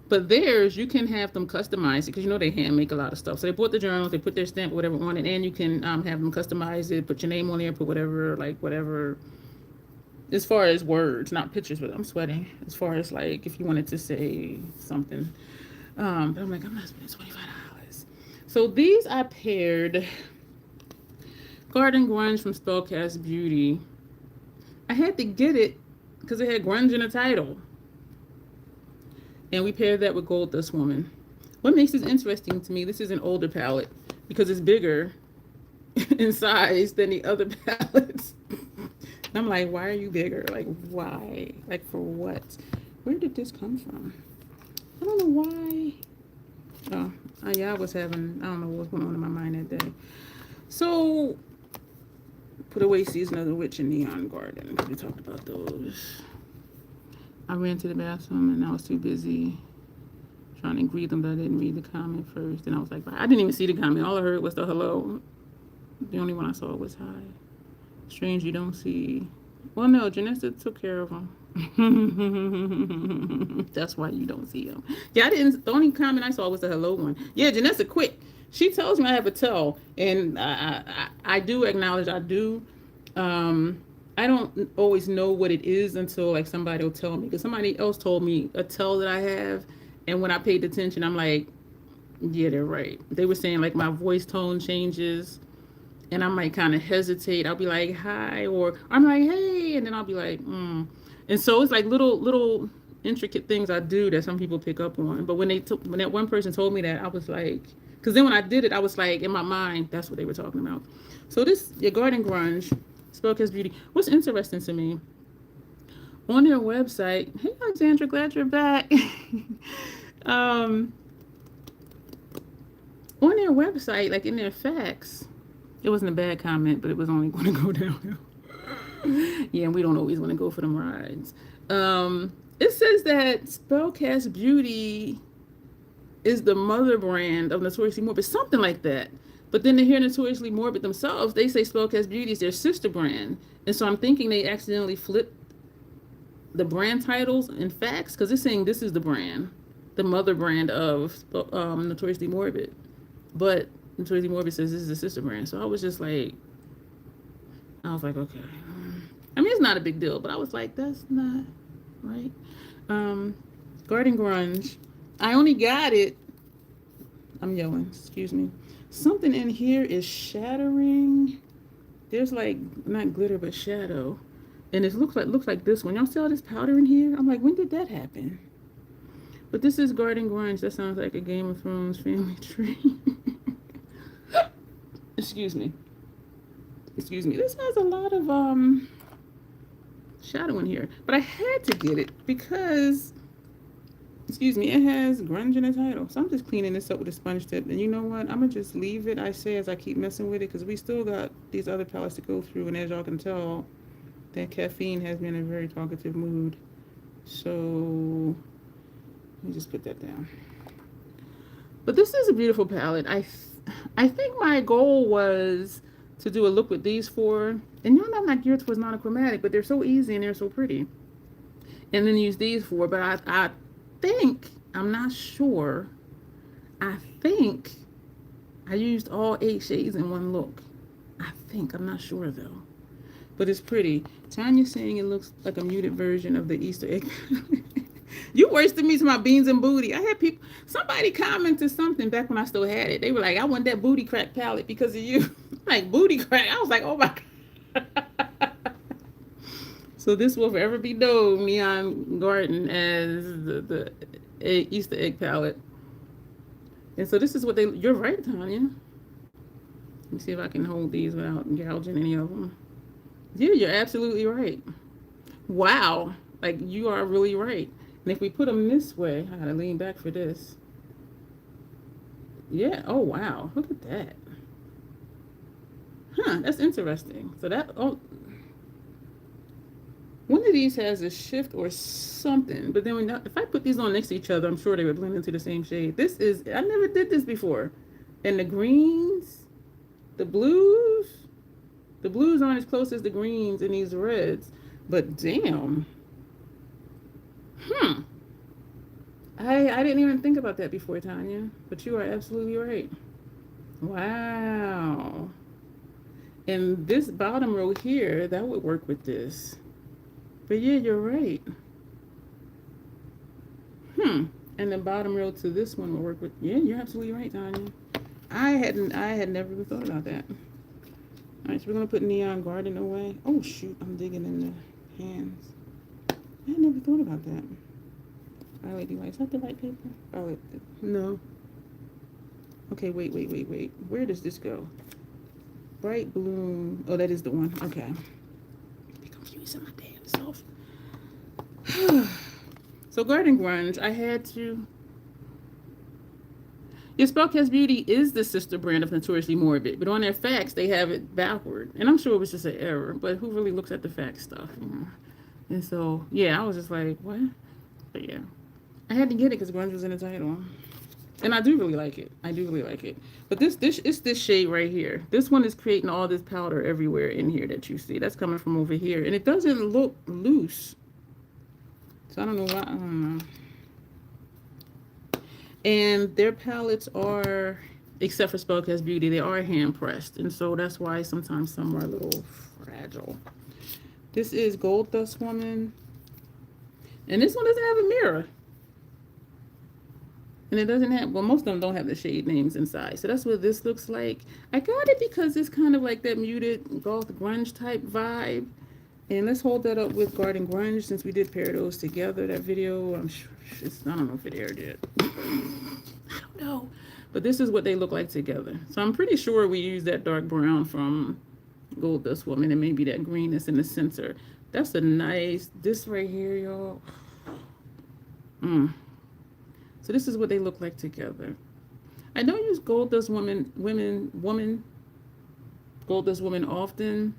But theirs, you can have them customized because you know they hand make a lot of stuff. So they bought the journals, they put their stamp or whatever on it, and you can have them customize it, put your name on there, put whatever, like whatever. As far as words, not pictures, but I'm sweating. As far as like if you wanted to say something. But I'm like, I'm not spending $25. So these I paired Garden Grunge from Spellcast Beauty. I had to get it because it had grunge in the title. And we paired that with Gold Dust Woman. What makes this interesting to me, this is an older palette because it's bigger in size than the other palettes. And I'm like, why are you bigger? Like, why? Like, for what? Where did this come from? I don't know why. Oh, yeah, I don't know what was going on in my mind that day. So, put away Season of the Witch and Neon Garden because we talked about those. I ran to the bathroom and I was too busy trying to greet them, but I didn't read the comment first. And I was like, I didn't even see the comment. All I heard was the hello. The only one I saw was hi. Strange you don't see. Well, no, Janessa took care of them. That's why you don't see them. Yeah, the only comment I saw was the hello one. Yeah, Janessa, quick. She tells me I have a tell. And I do acknowledge I do. I don't always know what it is until like somebody will tell me, because somebody else told me a tell that I have, and when I paid attention, I'm like, yeah, they're right. They were saying like my voice tone changes, and I might kind of hesitate. I'll be like, hi, or I'm like, hey, and then I'll be like, mm. And so it's like little intricate things I do that some people pick up on. But when when that one person told me that, I was like, because then when I did it, I was like, in my mind, that's what they were talking about. So this, your Garden Grunge, Spellcast Beauty. What's interesting to me, on their website, hey Alexandra, glad you're back. um, on their website, like in their facts, it wasn't a bad comment, but it was only going to go downhill. Yeah, and we don't always want to go for them rides. It says that Spellcast Beauty is the mother brand of Notoriously Morbid, something like that. But then to hear Notoriously Morbid themselves, they say Spellcast Beauty is their sister brand. And so I'm thinking they accidentally flipped the brand titles and facts, because it's saying this is the brand, the mother brand of Notoriously Morbid. But Notoriously Morbid says this is the sister brand. So I was like, okay. I mean, it's not a big deal, but I was like, that's not right. Garden Grunge. I only got it. I'm yelling, excuse me. Something in here is shattering. There's like, not glitter, but shadow. And it looks like this one. Y'all see all this powder in here? I'm like, when did that happen? But this is Garden Grunge. That sounds like a Game of Thrones family tree. Excuse me. This has a lot of shadow in here. But I had to get it because, excuse me, it has grunge in the title. So I'm just cleaning this up with a sponge tip. And you know what? I'm going to just leave it, I say, as I keep messing with it, because we still got these other palettes to go through. And as y'all can tell, that caffeine has me in a very talkative mood. So let me just put that down. But this is a beautiful palette. I think my goal was to do a look with these four. And y'all know I'm not geared towards monochromatic, but they're so easy and they're so pretty. And then use these four. But I think, I'm not sure, I think I used all 8 shades in one look. I'm not sure though. But it's pretty. Tanya's saying it looks like a muted version of the Easter egg. You worse than me to my beans and booty. I had people, somebody commented something back when I still had it. They were like, I want that booty crack palette because of you. Like, booty crack. I was like, oh my God. So this will forever be known, Neon Garden, as the Easter egg palette. And so this is what you're right, Tanya. Let me see if I can hold these without gouging any of them. Yeah, you're absolutely right. Wow. Like, you are really right. And if we put them this way, I gotta lean back for this. Yeah, oh wow, look at that. Huh, that's interesting. So that, oh, one of these has a shift or something, but then if I put these on next to each other, I'm sure they would blend into the same shade. This is, I never did this before. And the greens, the blues aren't as close as the greens and these reds, but damn. I didn't even think about that before, Tanya, but you are absolutely right. Wow. And this bottom row here, that would work with this. But yeah, you're right. And the bottom row to this one will work with, yeah, you're absolutely right, Tanya. I had never even thought about that. All right, so we're gonna put Neon Garden away. Oh shoot, I'm digging in the hands. I had never thought about that. Violet white. Is that the white paper? Violet. No. Okay, wait. Where does this go? Bright Bloom. Oh, that is the one. Okay. I'm confusing my damn self. So Garden Grunge, I had to. Your Spellcast Beauty is the sister brand of Notoriously Morbid, but on their facts, they have it backward. And I'm sure it was just an error, but who really looks at the fact stuff, you know? And so, yeah, I was just like, what? But yeah, I had to get it because grunge was in the title. And I do really like it. But this it's this shade right here. This one is creating all this powder everywhere in here that you see. That's coming from over here. And it doesn't look loose. So I don't know why. I don't know. And their palettes are, except for Spellcast Beauty, they are hand pressed. And so that's why sometimes some are a little fragile. This is Gold Dust Woman. And this one doesn't have a mirror. And it doesn't have, well, most of them don't have the shade names inside. So that's what this looks like. I got it because it's kind of like that muted goth grunge type vibe. And let's hold that up with Garden Grunge since we did pair those together. That video, I'm sure, I don't know if it aired yet. I don't know. But this is what they look like together. So I'm pretty sure we used that dark brown from Gold Dust Woman and maybe that green that's in the center. That's a nice, this right here, y'all. So this is what they look like together. I don't use Gold Dust Gold Dust Woman often,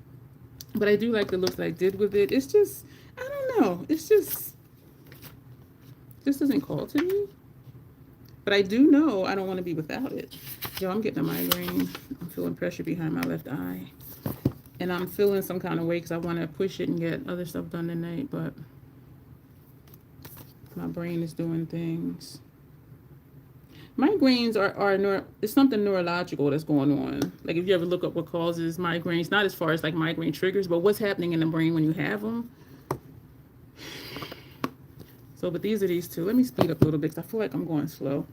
but I do like the looks that I did with it. It's just, I don't know. It's just, this doesn't call to me. But I do know I don't want to be without it. Yo, I'm getting a migraine. I'm feeling pressure behind my left eye. And I'm feeling some kind of way because I want to push it and get other stuff done tonight, but my brain is doing things. Migraines are it's something neurological that's going on. Like if you ever look up what causes migraines, not as far as like migraine triggers, but what's happening in the brain when you have them. So, but these are these two. Let me speed up a little bit because I feel like I'm going slow.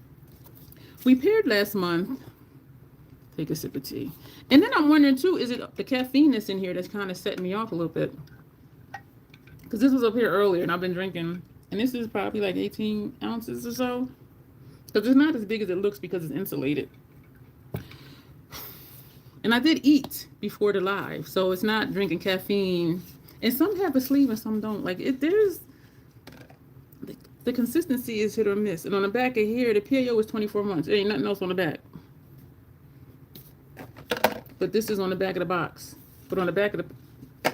We paired last month. Take a sip of tea. And then I'm wondering too, is it the caffeine that's in here that's kind of setting me off a little bit? Because this was up here earlier and I've been drinking, and this is probably like 18 ounces or so. Because it's not as big as it looks because it's insulated. And I did eat before the live, so it's not drinking caffeine. And some have a sleeve and some don't. Like the consistency is hit or miss. And on the back of here, the PAO is 24 months. There ain't nothing else on the back. But this is on the back of the box. But on the back of the,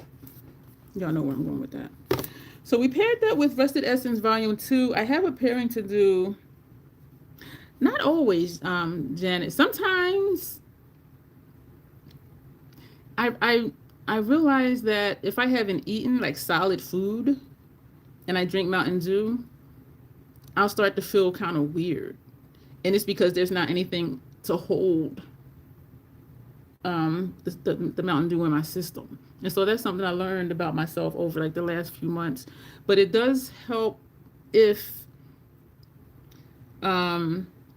y'all know where I'm going with that. So we paired that with Rusted Essence Volume 2. I have a pairing to do. Not always, Janet. Sometimes I realize that if I haven't eaten like solid food and I drink Mountain Dew, I'll start to feel kind of weird. And it's because there's not anything to hold the Mountain Dew in my system. And so that's something I learned about myself over like the last few months. But it does help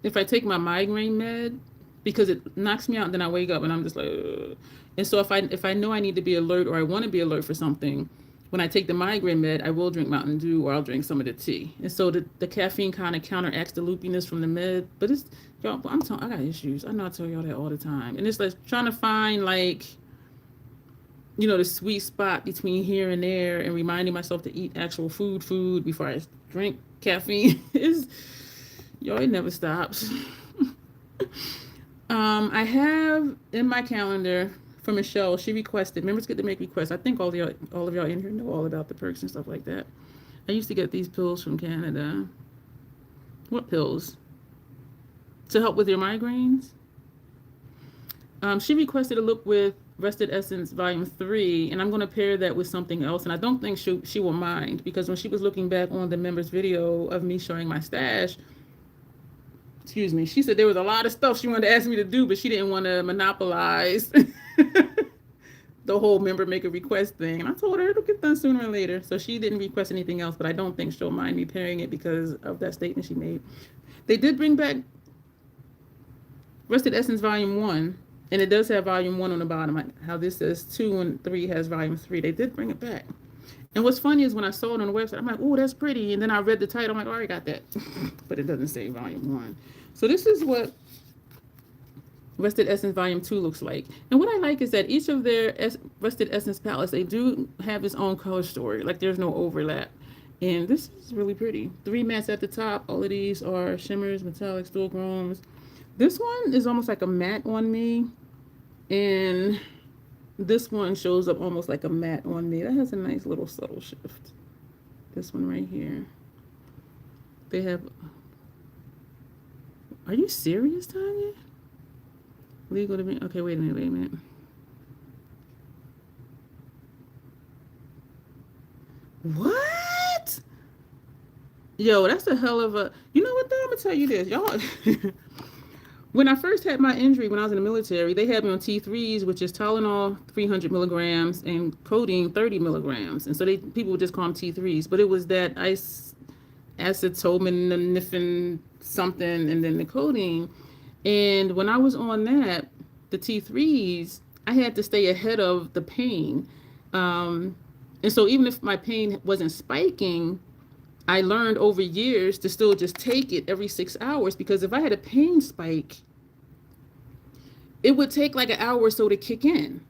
if I take my migraine med, because it knocks me out and then I wake up and I'm just like, ugh. And so if I know I need to be alert or I want to be alert for something, when I take the migraine med, I will drink Mountain Dew or I'll drink some of the tea. And so the caffeine kind of counteracts the loopiness from the med. But it's, y'all, I got issues. I know I tell y'all that all the time. And it's like trying to find like, you know, the sweet spot between here and there and reminding myself to eat actual food before I drink caffeine is, y'all, it never stops. I have in my calendar for Michelle, she requested, members get to make requests. I think all of y'all in here know all about the perks and stuff like that. I used to get these pills from Canada. What pills? To help with your migraines? She requested a look with Rusted Essence Volume 3, and I'm going to pair that with something else. And I don't think she will mind, because when she was looking back on the members video of me showing my stash, excuse me, she said there was a lot of stuff she wanted to ask me to do, but she didn't want to monopolize the whole member make a request thing. And I told her it'll get done sooner or later. So she didn't request anything else, but I don't think she'll mind me pairing it because of that statement she made. They did bring back Rusted Essence Volume 1, and it does have Volume 1 on the bottom. How this says 2 and 3 has Volume 3. They did bring it back. And what's funny is when I saw it on the website, I'm like, oh, that's pretty. And then I read the title. I'm like, oh, I already got that. But it doesn't say Volume 1. So this is what Rusted Essence Volume 2 looks like. And what I like is that each of their Rusted Essence palettes, they do have its own color story. Like there's no overlap. And this is really pretty. 3 mattes at the top. All of these are shimmers, metallics, dual chromes. This one is almost like a matte on me. And this one shows up almost like a matte on me. That has a nice little subtle shift. This one right here. They have... Are you serious, Tanya? Legal to be... Okay, wait a minute. What? Yo, that's a hell of a... You know what, though? I'm going to tell you this. Y'all... When I first had my injury when I was in the military, they had me on T3s, which is Tylenol 300 milligrams and codeine 30 milligrams. And so people would just call them T3s. But it was that acetaminophen something, and then the codeine. And when I was on that, the T3s, I had to stay ahead of the pain. And so even if my pain wasn't spiking, I learned over years to still just take it every 6 hours, because if I had a pain spike, it would take like an hour or so to kick in.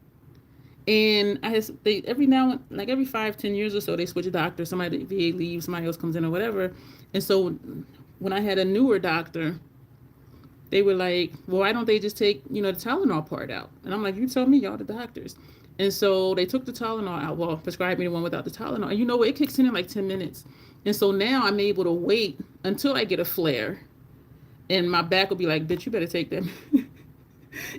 And every now and like every 5-10 years or so, they switch a doctor. Somebody VA leaves, somebody else comes in or whatever. And so when I had a newer doctor, they were like, well, why don't they just take, the Tylenol part out? And I'm like, you tell me, y'all the doctors. And so they took the Tylenol out, well, prescribed me the one without the Tylenol. And you know what? It kicks in like 10 minutes. And so now I'm able to wait until I get a flare. And my back will be like, bitch, you better take that.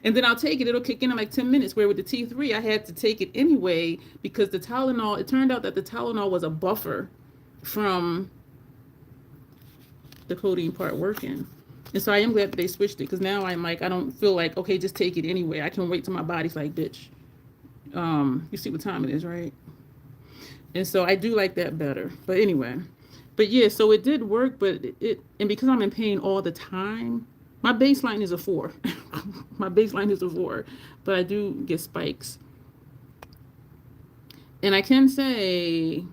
And then I'll take it. It'll kick in like 10 minutes. Where with the T3, I had to take it anyway, because the Tylenol, it turned out that the Tylenol was a buffer from the codeine part working. And so I am glad that they switched it, because now I'm like, I don't feel like, okay, just take it anyway. I can wait till my body's like, bitch. You see what time it is, right? And so I do like that better. But anyway, but yeah, so it did work, but and because I'm in pain all the time, my baseline is a 4. My baseline is a 4, but I do get spikes. And I can say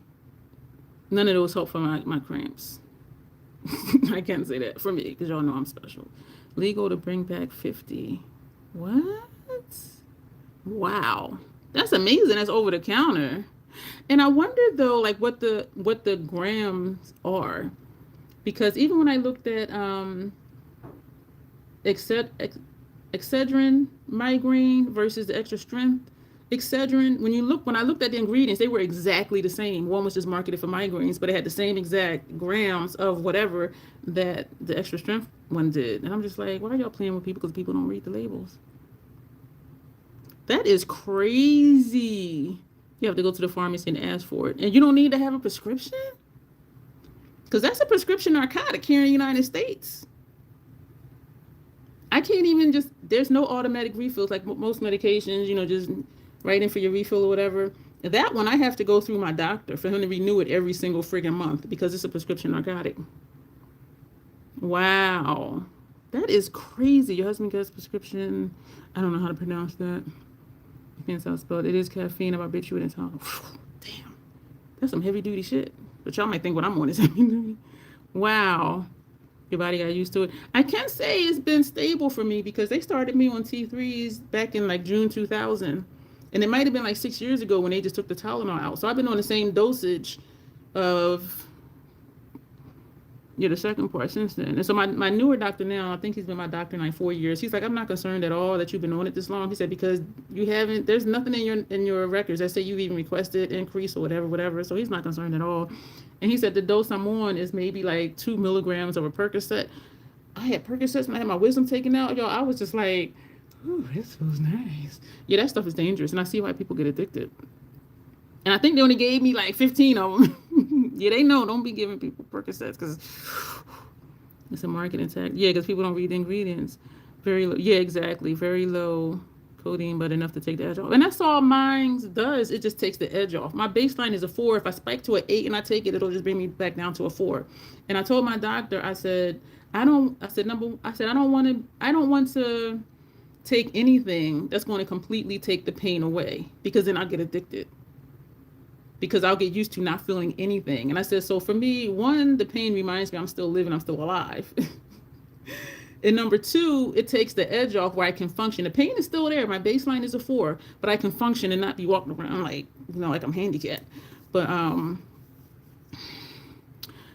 none of those help for my cramps. I can't say that for me, because y'all know I'm special. Legal to bring back 50. What? Wow. That's amazing. That's over the counter. And I wonder though, like what the grams are, because even when I looked at Excedrin migraine versus the extra strength Excedrin, when I looked at the ingredients, they were exactly the same. One was just marketed for migraines, but it had the same exact grams of whatever that the extra strength one did. And I'm just like, why are y'all playing with people? Because people don't read the labels. That is crazy. You have to go to the pharmacy and ask for it. And you don't need to have a prescription? Because that's a prescription narcotic here in the United States. I can't even there's no automatic refills like most medications, just write in for your refill or whatever. That one, I have to go through my doctor for him to renew it every single friggin' month, because it's a prescription narcotic. Wow. That is crazy. Your husband gets prescription. I don't know how to pronounce that. Depends how it's spelled. It is caffeine. I bet you it in time. Damn. That's some heavy duty shit. But y'all might think what I'm on is heavy duty. Wow. Your body got used to it. I can't say it's been stable for me, because they started me on T3s back in like June 2000. And it might have been like 6 years ago when they just took the Tylenol out. So I've been on the same dosage of the second part since then. And so my newer doctor now, I think he's been my doctor in like 4 years. He's like, I'm not concerned at all that you've been on it this long. He said, because there's nothing in your records that say you've even requested increase or whatever. So he's not concerned at all. And he said the dose I'm on is maybe like 2 milligrams of a Percocet. I had Percocets and I had my wisdom taken out. Y'all, I was just like, ooh, this feels nice. Yeah, that stuff is dangerous. And I see why people get addicted. And I think they only gave me like 15 of them. Yeah, they know. Don't be giving people Percocets, because it's a marketing tag. Yeah, because people don't read the ingredients. Very low. Yeah, exactly. Very low codeine, but enough to take the edge off. And that's all mine does. It just takes the edge off. My baseline is a 4. If I spike to an 8 and I take it, it'll just bring me back down to a 4. And I told my doctor, I said, I don't want to take anything that's going to completely take the pain away, because then I'll get addicted. Because I'll get used to not feeling anything. And I said, so for me, 1, the pain reminds me I'm still living, I'm still alive. And number 2, it takes the edge off where I can function. The pain is still there. My baseline is a 4, but I can function and not be walking around like, like I'm handicapped. But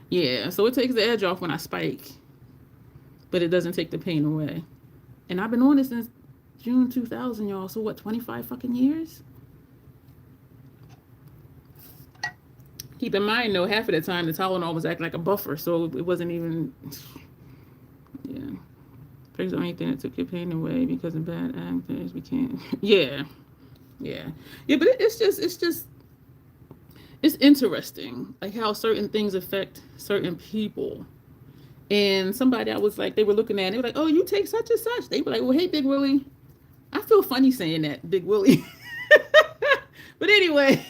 yeah, so it takes the edge off when I spike, but it doesn't take the pain away. And I've been on this since June 2000, y'all. So what, 25 fucking years? Keep in mind, though, half of the time the Tylenol was acting like a buffer, so it wasn't even. Yeah, drugs are anything that took your pain away because of bad actors. We can't. Yeah. But it's interesting, like how certain things affect certain people. And somebody I was like, they were looking at, they were like, oh, you take such and such. They were like, well, hey, Big Willie. I feel funny saying that, Big Willie. But anyway.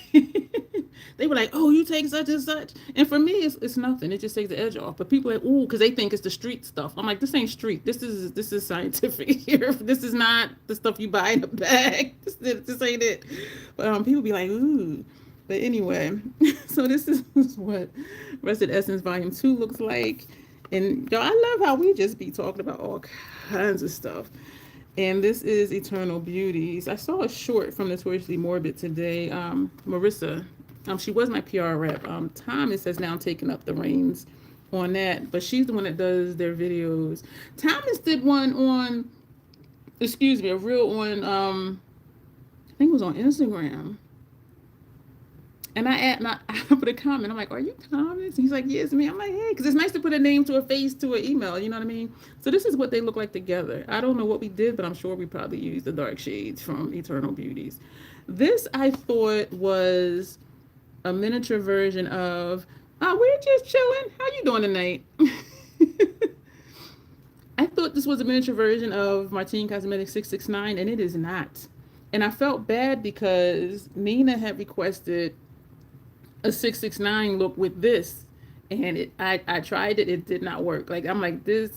they were like, oh, you take such and such. And for me, it's nothing. It just takes the edge off. But people are like, ooh, because they think it's the street stuff. I'm like, this ain't street. This is scientific here. This is not the stuff you buy in a bag. This ain't it. But people be like, ooh. But anyway, so this is what Rusted Essence Volume 2 looks like. And y'all, I love how we just be talking about all kinds of stuff. And this is Eternal Beauties. I saw a short from Notoriously Morbid today. Marissa, she was my PR rep. Thomas has now taken up the reins on that, but she's the one that does their videos. Thomas did one on, a reel on, I think it was on Instagram. And I put a comment. I'm like, are you Thomas? He's like, yes, me. I'm like, hey, because it's nice to put a name to a face to an email. You know what I mean? So this is what they look like together. I don't know what we did, but I'm sure we probably used the dark shades from Eternal Beauties. This I thought was a miniature version of, we're just chilling. How you doing tonight? I thought this was a miniature version of Martine Cosmetics 669, and it is not. And I felt bad because Nina had requested a 669 look with this, and I tried it. It did not work. Like, I'm like, this,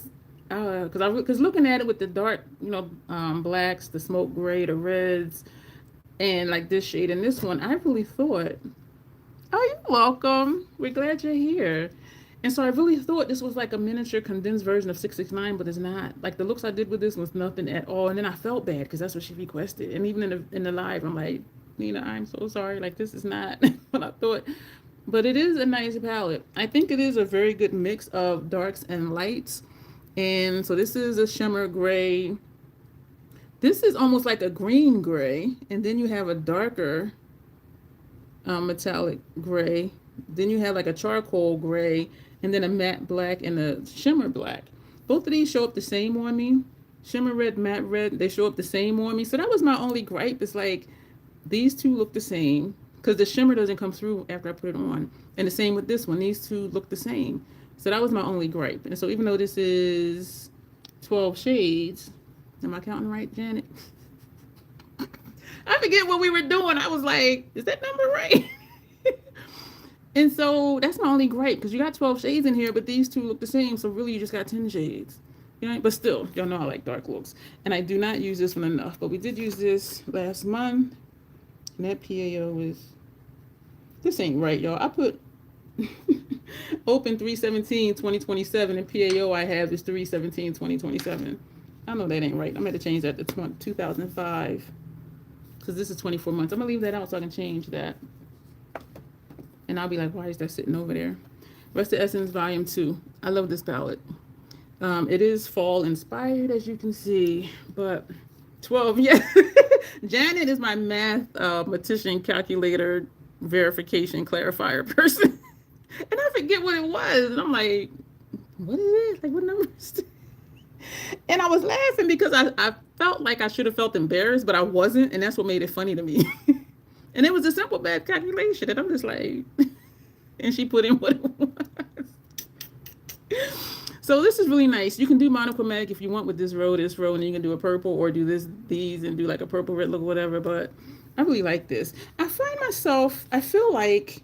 because looking at it with the dark, blacks, the smoke gray, the reds, and like this shade and this one, I really thought, oh, you're welcome. We're glad you're here. And so I really thought this was like a miniature condensed version of 669, but it's not. Like, the looks I did with this was nothing at all. And then I felt bad because that's what she requested. And even in the live, I'm like, Nina, I'm so sorry. Like, this is not what I thought. But it is a nice palette. I think it is a very good mix of darks and lights. And so this is a shimmer gray. This is almost like a green gray. And then you have a darker metallic gray. Then you have like a charcoal gray. And then a matte black and a shimmer black. Both of these show up the same on me. Shimmer red, matte red, they show up the same on me. So that was my only gripe. It's like, these two look the same because the shimmer doesn't come through after I put it on. And the same with this one. These two look the same. So that was my only gripe. And so even though this is 12 shades, am I counting right, Janet? I forget what we were doing. I was like, is that number right? And so that's my only gripe because you got 12 shades in here, but these two look the same. So really you just got 10 shades. You know, but still, y'all know I like dark looks. And I do not use this one enough. But we did use this last month. And that PAO is, this ain't right, y'all. I put open 3/17/2027 and PAO I have is 3/17/2027. I know that ain't right. I'm going to change that to 2005 because this is 24 months. I'm going to leave that out so I can change that. And I'll be like, why is that sitting over there? Rusted Essence Volume 2. I love this palette. It is fall inspired, as you can see, but 12, yeah. Janet is my mathematician, calculator, verification, clarifier person. And I forget what it was. And I'm like, what is it? Like, what numbers? And I was laughing because I felt like I should have felt embarrassed, but I wasn't. And that's what made it funny to me. And it was a simple math calculation. And I'm just like, and she put in what it was. So this is really nice. You can do monochromatic if you want with this row, and then you can do a purple or do these and do like a purple, red look, whatever. But I really like this. I find myself, I feel like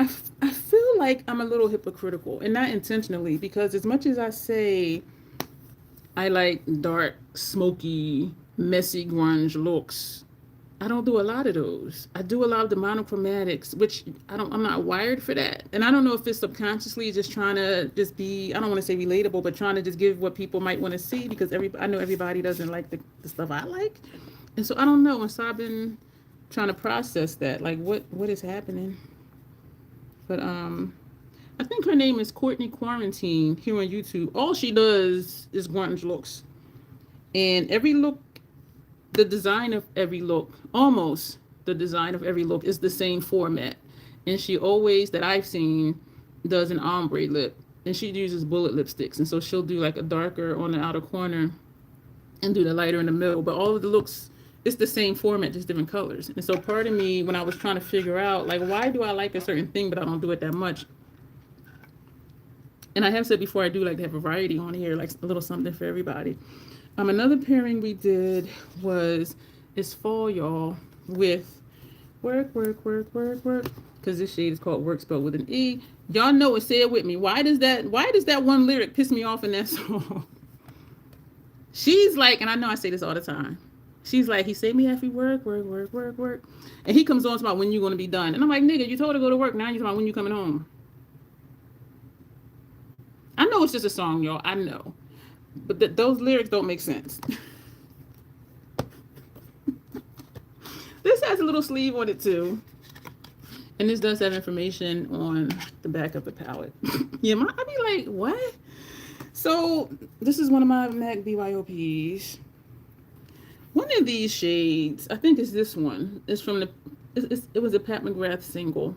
I'm a little hypocritical, and not intentionally, because as much as I say I like dark, smoky, messy grunge looks, I don't do a lot of those. I do a lot of the monochromatics, which I'm not wired for that. And I don't know if it's subconsciously just trying to just be, I don't want to say relatable, but trying to just give what people might want to see, because I know everybody doesn't like the stuff I like. And so I don't know. And so I've been trying to process that, like what is happening. But I think her name is Courtney Quarantine here on YouTube. All she does is grunge looks. And every look, the design of every look, almost the design of every look is the same format. And she always, that I've seen, does an ombre lip. And she uses bullet lipsticks. And so she'll do like a darker on the outer corner and do the lighter in the middle. But all of the looks, it's the same format, just different colors. And so part of me, when I was trying to figure out, like, why do I like a certain thing, but I don't do it that much? And I have said before, I do like to have a variety on here, like a little something for everybody. Another pairing we did was, it's fall, y'all, with Work, work, work, work, work. Because this shade is called Work, spelled with an E. Y'all know it. Say it with me. Why does that one lyric piss me off in that song? She's like, and I know I say this all the time. She's like, he say me have to work, work, work, work, work. And he comes on to about when you going to be done. And I'm like, nigga, you told her to go to work. Now you're talking about when you coming home. I know it's just a song, y'all. I know. But those lyrics don't make sense. This has a little sleeve on it too. And this does have information on the back of the palette. Yeah, I be like, what? So this is one of my MAC BYOPs. One of these shades, I think it's this one. It's from it was a Pat McGrath single.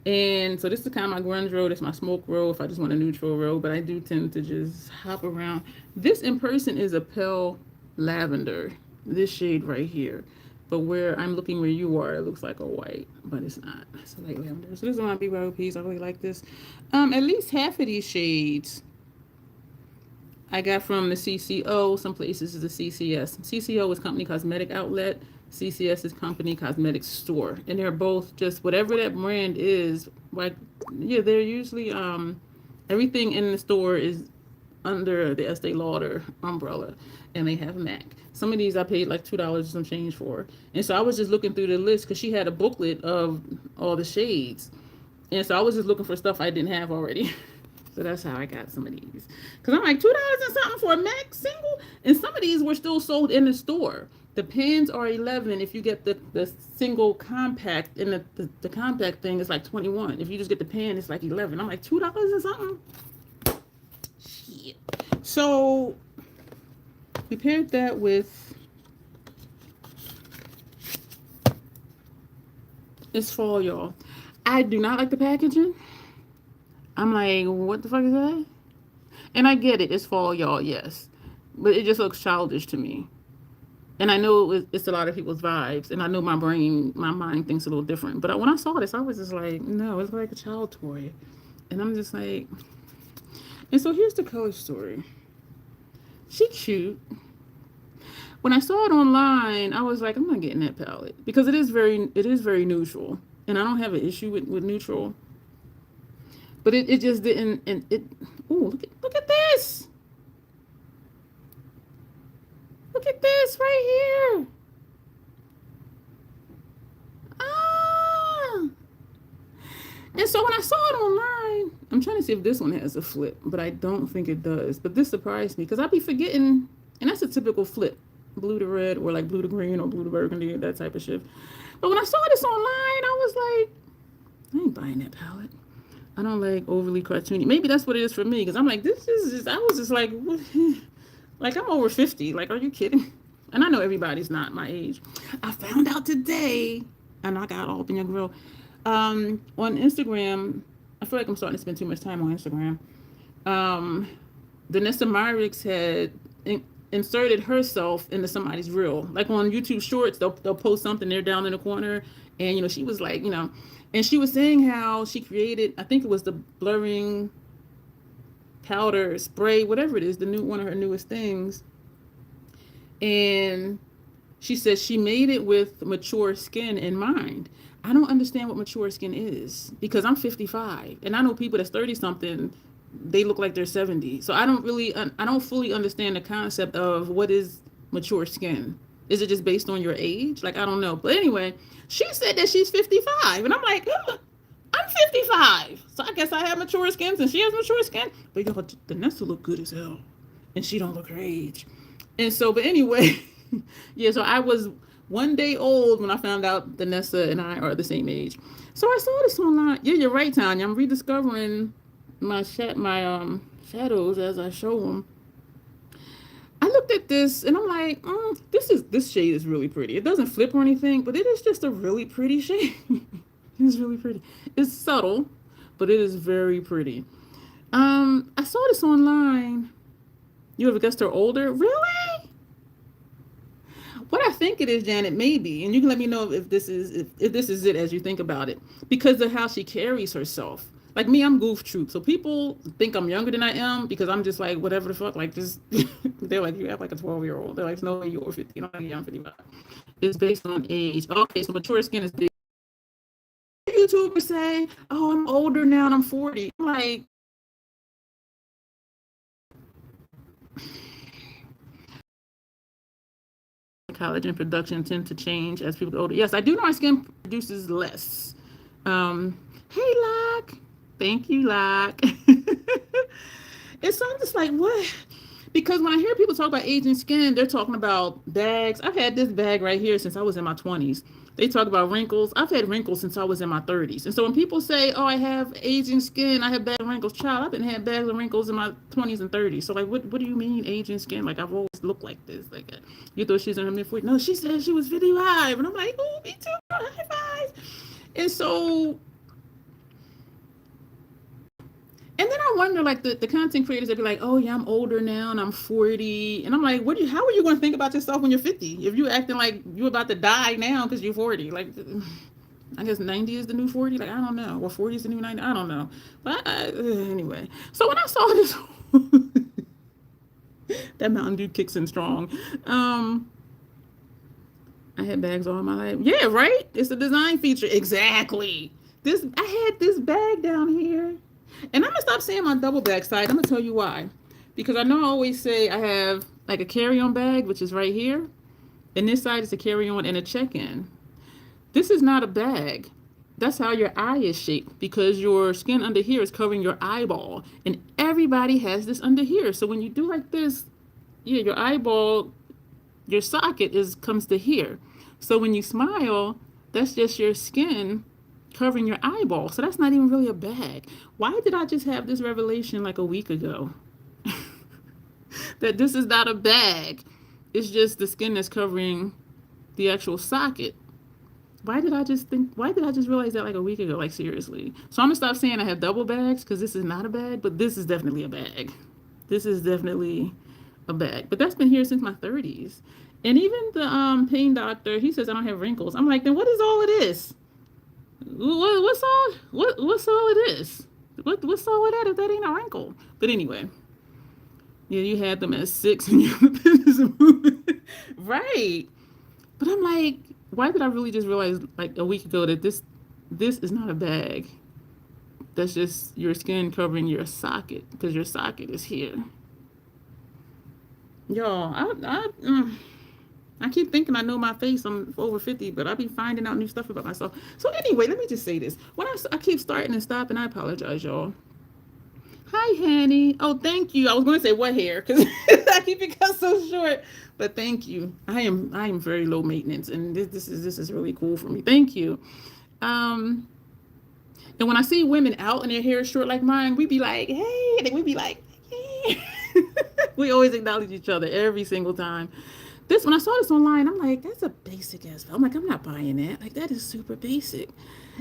And so this is kind of my grunge row. This is my smoke row if I just want a neutral row. But I do tend to just hop around. This in person is a pale lavender. This shade right here. But where I'm looking where you are, it looks like a white, but it's not. It's a light lavender. So this is one of my BYOPs. I really like this. At least half of these shades I got from the CCO. Some places is the CCS. CCO is Company Cosmetic Outlet. CCS is Company Cosmetic Store. And they're both just whatever that brand is. Like, yeah, they're usually, everything in the store is under the Estee Lauder umbrella. And they have MAC. Some of these I paid like $2 and some change for. And so I was just looking through the list because she had a booklet of all the shades. And so I was just looking for stuff I didn't have already. So that's how I got some of these. Because I'm like, $2 and something for a MAC single? And some of these were still sold in the store. The pans are $11 if you get the single compact. And the compact thing is like $21. If you just get the pan, it's like $11. I'm like, $2 and something? Shit. So we paired that with it's fall, y'all. I do not like the packaging. I'm like, what the fuck is that? And I get it. It's fall, y'all, yes. But it just looks childish to me. And I know it's a lot of people's vibes. And I know my mind thinks a little different. But when I saw this, I was just like, no, it's like a child toy. And I'm just like, and so here's the color story. She cute. When I saw it online, I was like, I'm not getting that palette. Because it is very neutral. And I don't have an issue with neutral. But it just didn't, and it, ooh, look at this. Look at this right here. Ah. And so when I saw it online, I'm trying to see if this one has a flip, but I don't think it does. But this surprised me because I be forgetting, and that's a typical flip. Blue to red or like blue to green or blue to burgundy, that type of shit. But when I saw this online, I was like, I ain't buying that palette. I don't like overly cartoony. Maybe that's what it is for me because I'm like, this is just, I was just like, what? Like I'm over 50. Like, are you kidding? And I know everybody's not my age. I found out today, and I got all up in your grill, on Instagram, I feel like I'm starting to spend too much time on Instagram. Vanessa Myricks had inserted herself into somebody's reel. Like on YouTube Shorts, they'll post something, they're down in the corner, and she was like, and she was saying how she created, I think it was the blurring powder spray, whatever it is, one of her newest things. And she says she made it with mature skin in mind. I don't understand what mature skin is because I'm 55 and I know people that's 30 something, they look like they're 70. So I don't fully understand the concept of what is mature skin. Is it just based on your age? Like, I don't know. But anyway, she said that she's 55 and I'm like, I'm 55. So I guess I have mature skin and she has mature skin. But y'all, Vanessa look good as hell. And she don't look her age. And so, but anyway, yeah, so I was 1 day old when I found out Vanessa and I are the same age. So I saw this online. Yeah, you're right, Tanya. I'm rediscovering my shadows as I show them. I looked at this and I'm like, this shade is really pretty. It doesn't flip or anything, but it is just a really pretty shade. It's really pretty. It's subtle, but it is very pretty. I saw this online. You ever guessed her older? Really? What I think it is, Janet, maybe, and you can let me know if this is it as you think about it, because of how she carries herself. Like me, I'm goof troop, so people think I'm younger than I am because I'm just like whatever the fuck, like just they're like, you act like a 12-year-old. They're like, no, you're 50. I'm 55. is based on age. Okay, so mature skin is big. YouTubers say, "Oh, I'm older now and I'm 40." I'm like, collagen production tend to change as people get older. Yes, I do know my skin produces less. Hey, Lock. Thank you, Lock. And so I'm just like, what? Because when I hear people talk about aging skin, they're talking about bags. I've had this bag right here since I was in my 20s. They talk about wrinkles. I've had wrinkles since I was in my 30s. And so when people say, oh, I have aging skin, I have bags of wrinkles, child, I've been had bags of wrinkles in my 20s and 30s. So like, what do you mean aging skin? Like I've always looked like this. Like you thought she's in her mid 40s. No, she said she was 55. And I'm like, oh, me too, high five. And so and then I wonder, like the content creators that be like, "Oh yeah, I'm older now and I'm 40," and I'm like, How are you going to think about yourself when you're 50? If you acting like you're about to die now because you're 40, like I guess 90 is the new 40. Like I don't know, or 40 is the new 90. I don't know. But anyway, so when I saw this, that Mountain Dew kicks in strong. I had bags all my life. Yeah, right. It's a design feature. Exactly. I had this bag down here. And I'm gonna stop saying my double bag side. I'm gonna tell you why. Because I know I always say I have like a carry-on bag, which is right here. And this side is a carry-on and a check-in. This is not a bag. That's how your eye is shaped because your skin under here is covering your eyeball. And everybody has this under here. So when you do like this, yeah, your eyeball, your socket comes to here. So when you smile, that's just your skin covering your eyeball. So that's not even really a bag. Why did I just have this revelation like a week ago? That this is not a bag. It's just the skin that's covering the actual socket. Why did I just realize that like a week ago? Like seriously. So I'm gonna stop saying I have double bags because this is not a bag, but this is definitely a bag. This is definitely a bag. But that's been here since my 30s. And even the pain doctor, he says I don't have wrinkles. I'm like, then what is all of this? What's all of this? What's all of that if that ain't a wrinkle? But anyway, yeah, you had them at 6 and you're in the business of moving. Right. But I'm like, why did I really just realize like a week ago that this is not a bag? That's just your skin covering your socket because your socket is here. Y'all, I keep thinking I know my face. I'm over 50, but I be finding out new stuff about myself. So anyway, let me just say this. When I keep starting and stopping, I apologize, y'all. Hi, Hanny. Oh, thank you. I was going to say what hair because I keep it cut so short. But thank you. I am very low maintenance, and this is really cool for me. Thank you. And when I see women out and their hair is short like mine, we be like, hey, and we be like, hey. We always acknowledge each other every single time. When I saw this online, I'm like, that's a basic ass. I'm like, I'm not buying that. Like, that is super basic.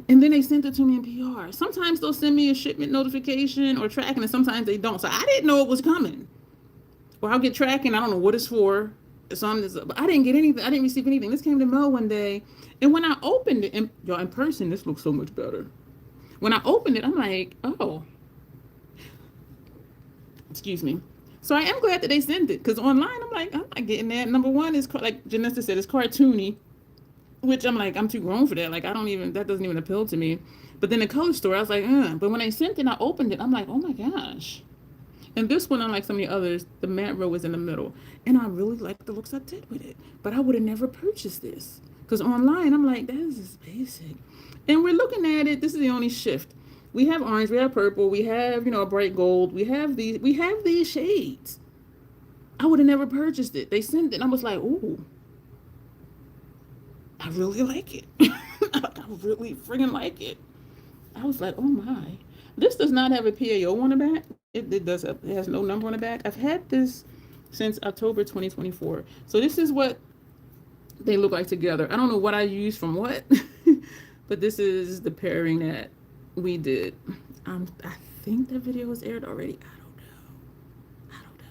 And then they sent it to me in PR. Sometimes they'll send me a shipment notification or tracking, and sometimes they don't. So I didn't know it was coming. Or I'll get tracking. I don't know what it's for. But I didn't get anything. I didn't receive anything. This came to Mel one day. And when I opened it, and y'all, in person, this looks so much better. When I opened it, I'm like, oh. Excuse me. So I am glad that they sent it because online I'm like, I'm not getting that. Number one is like Janessa said, it's cartoony, which I'm like, I'm too grown for that. Like that doesn't even appeal to me. But then the color store, I was like, But when I sent it and I opened it, I'm like, oh my gosh. And this one, unlike some of the others, the matte row is in the middle. And I really like the looks I did with it. But I would have never purchased this. Because online, I'm like, that is just basic. And we're looking at it, this is the only shift. We have orange, we have purple, we have, a bright gold. We have these shades. I would have never purchased it. They sent it, and I was like, ooh, I really like it. I really friggin' like it. I was like, oh my. This does not have a PAO on the back. It has no number on the back. I've had this since October 2024. So this is what they look like together. I don't know what I used from what, but this is the pairing that we did. I think the video was aired already. I don't know.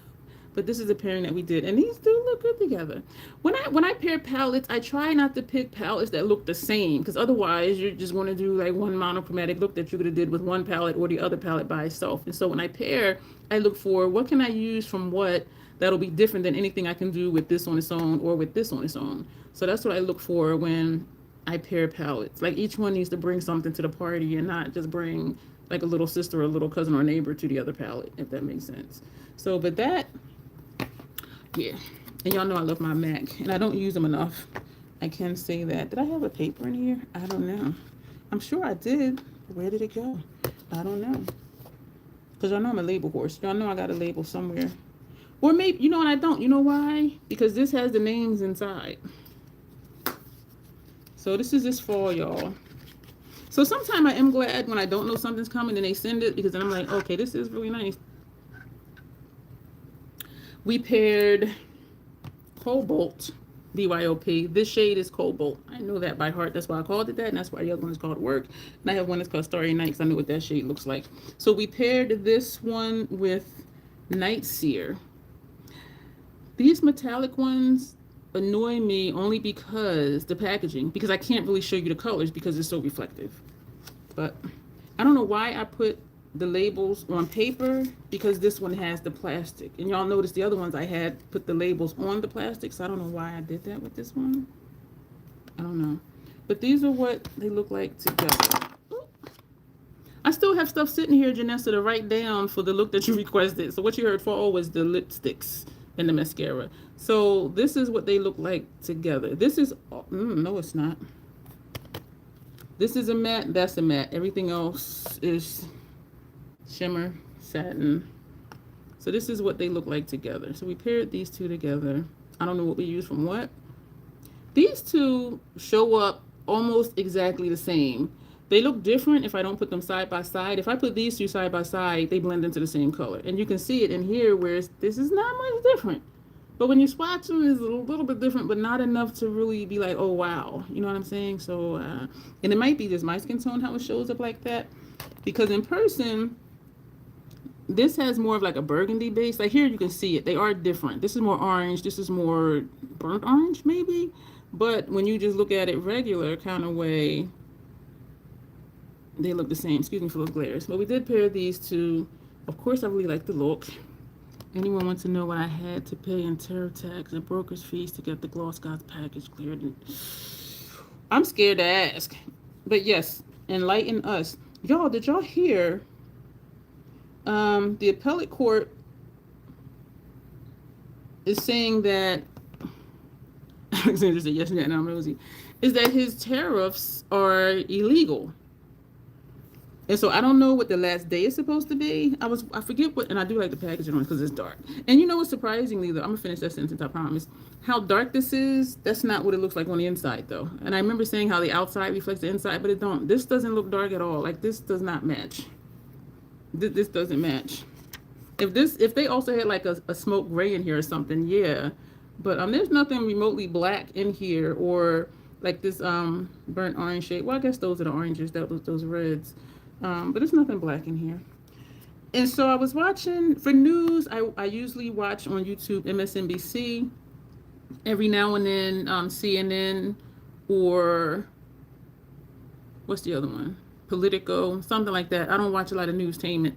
But this is the pairing that we did, and these do look good together. When I pair palettes, I try not to pick palettes that look the same, because otherwise you're just going to do like one monochromatic look that you could have did with one palette or the other palette by itself. And so when I pair, I look for what can I use from what that'll be different than anything I can do with this on its own or with this on its own. So that's what I look for when I pair palettes. Like each one needs to bring something to the party and not just bring like a little sister or a little cousin or neighbor to the other palette, if that makes sense. So, but that, yeah. And y'all know I love my MAC, and I don't use them enough. I can say that. Did I have a paper in here? I don't know. I'm sure I did. Where did it go? I don't know. Because y'all know I'm a label horse. Y'all know I got a label somewhere. Or maybe, you know what, I don't. You know why? Because this has the names inside. So this is this fall, y'all. So sometimes I am glad when I don't know something's coming and they send it, because then I'm like, okay, this is really nice. We paired Cobalt, BYOP. This shade is Cobalt. I know that by heart. That's why I called it that, and that's why the other one is called Work. And I have one that's called Starry Night because I know what that shade looks like. So we paired this one with Night Seer. These metallic ones annoy me only because the packaging, because I can't really show you the colors because it's so reflective. But I don't know why I put the labels on paper, because this one has the plastic, and y'all notice the other ones I had put the labels on the plastic, so I don't know why I did that with this one. I don't know, but these are what they look like together. Ooh. I still have stuff sitting here, Janessa, to write down for the look that you requested. So what you heard for was the lipsticks and the mascara. So this is what they look like together. This is no, it's not. This is a matte, that's a matte. Everything else is shimmer, satin. So this is what they look like together. So we paired these two together. I don't know what we use from what. These two show up almost exactly the same. They look different if I don't put them side by side. If I put these two side by side, they blend into the same color. And you can see it in here where this is not much different. But when you swatch them, it's a little bit different, but not enough to really be like, oh, wow. You know what I'm saying? So, and it might be just my skin tone, how it shows up like that. Because in person, this has more of like a burgundy base. Like here you can see it. They are different. This is more orange. This is more burnt orange maybe. But when you just look at it regular kind of way, they look the same. Excuse me for those glares. But we did pair these two. Of course, I really like the look. Anyone wants to know what I had to pay in tariff tax and broker's fees to get the Gloss Gods package cleared? I'm scared to ask. But yes, enlighten us. Y'all, did y'all hear the appellate court is saying that Alexander said yes, no, I'm Rosie, is that his tariffs are illegal. And so I don't know what the last day is supposed to be. I forget what, and I do like the packaging on it because it's dark. And you know what, surprisingly though, I'm gonna finish that sentence, I promise. How dark this is, that's not what it looks like on the inside though. And I remember saying how the outside reflects the inside, but it don't. This doesn't look dark at all. Like this does not match. This doesn't match. If they also had like a smoke gray in here or something, yeah. But there's nothing remotely black in here, or like this burnt orange shade. Well, I guess those are the oranges, those reds. But there's nothing black in here. And so I was watching for news. I usually watch on YouTube MSNBC, every now and then CNN, or what's the other one? Politico, something like that. I don't watch a lot of newstainment.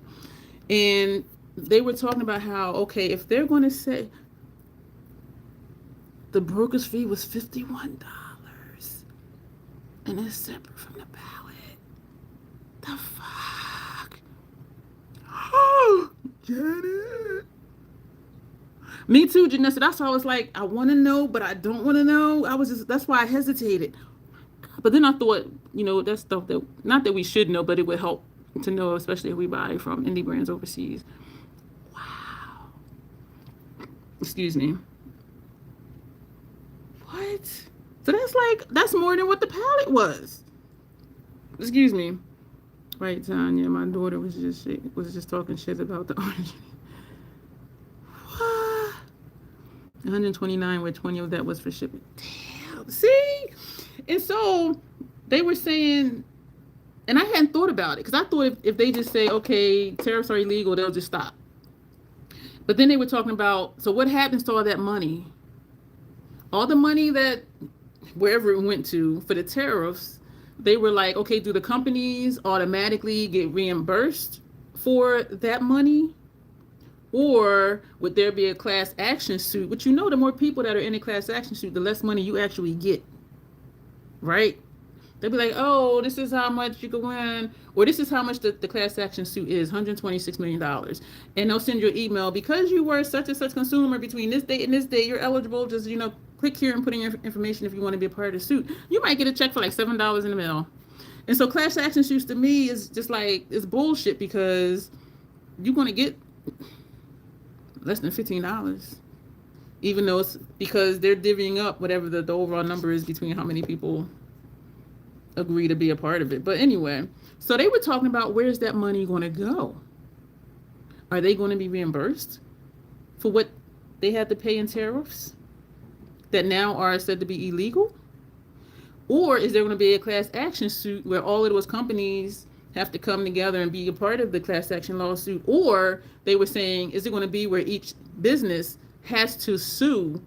And they were talking about how, okay, if they're going to say the broker's fee was $51 and it's separate from the palette, the fuck? Oh, get it? Me too, Janessa. That's why I was like, I want to know, but I don't want to know. That's why I hesitated. But then I thought, you know, that's stuff that, not that we should know, but it would help to know, especially if we buy from indie brands overseas. Wow. Excuse me. What? So that's more than what the palette was. Excuse me. Right, Tanya, my daughter was just talking shit about the orange. What? 129, where 20 of that was for shipping. Damn. See? And so they were saying, and I hadn't thought about it, because I thought if they just say, okay, tariffs are illegal, they'll just stop. But then they were talking about, so what happens to all that money? All the money that wherever it went to for the tariffs, they were like, okay, do the companies automatically get reimbursed for that money? Or would there be a class action suit? But you know, the more people that are in a class action suit, the less money you actually get, right? They'll be like, oh, this is how much you can win, or this is how much the class action suit is, $126 million. And they'll send you an email, because you were such and such consumer between this date and this date, you're eligible. Just, click here and put in your information if you want to be a part of the suit. You might get a check for like $7 in the mail. And so class action suits to me is just like, it's bullshit, because you're going to get less than $15, even though it's because they're divvying up whatever the overall number is between how many people agree to be a part of it. But anyway, so they were talking about, where's that money going to go? Are they going to be reimbursed for what they had to pay in tariffs that now are said to be illegal? Or is there going to be a class action suit where all of those companies have to come together and be a part of the class action lawsuit? Or they were saying, is it going to be where each business has to sue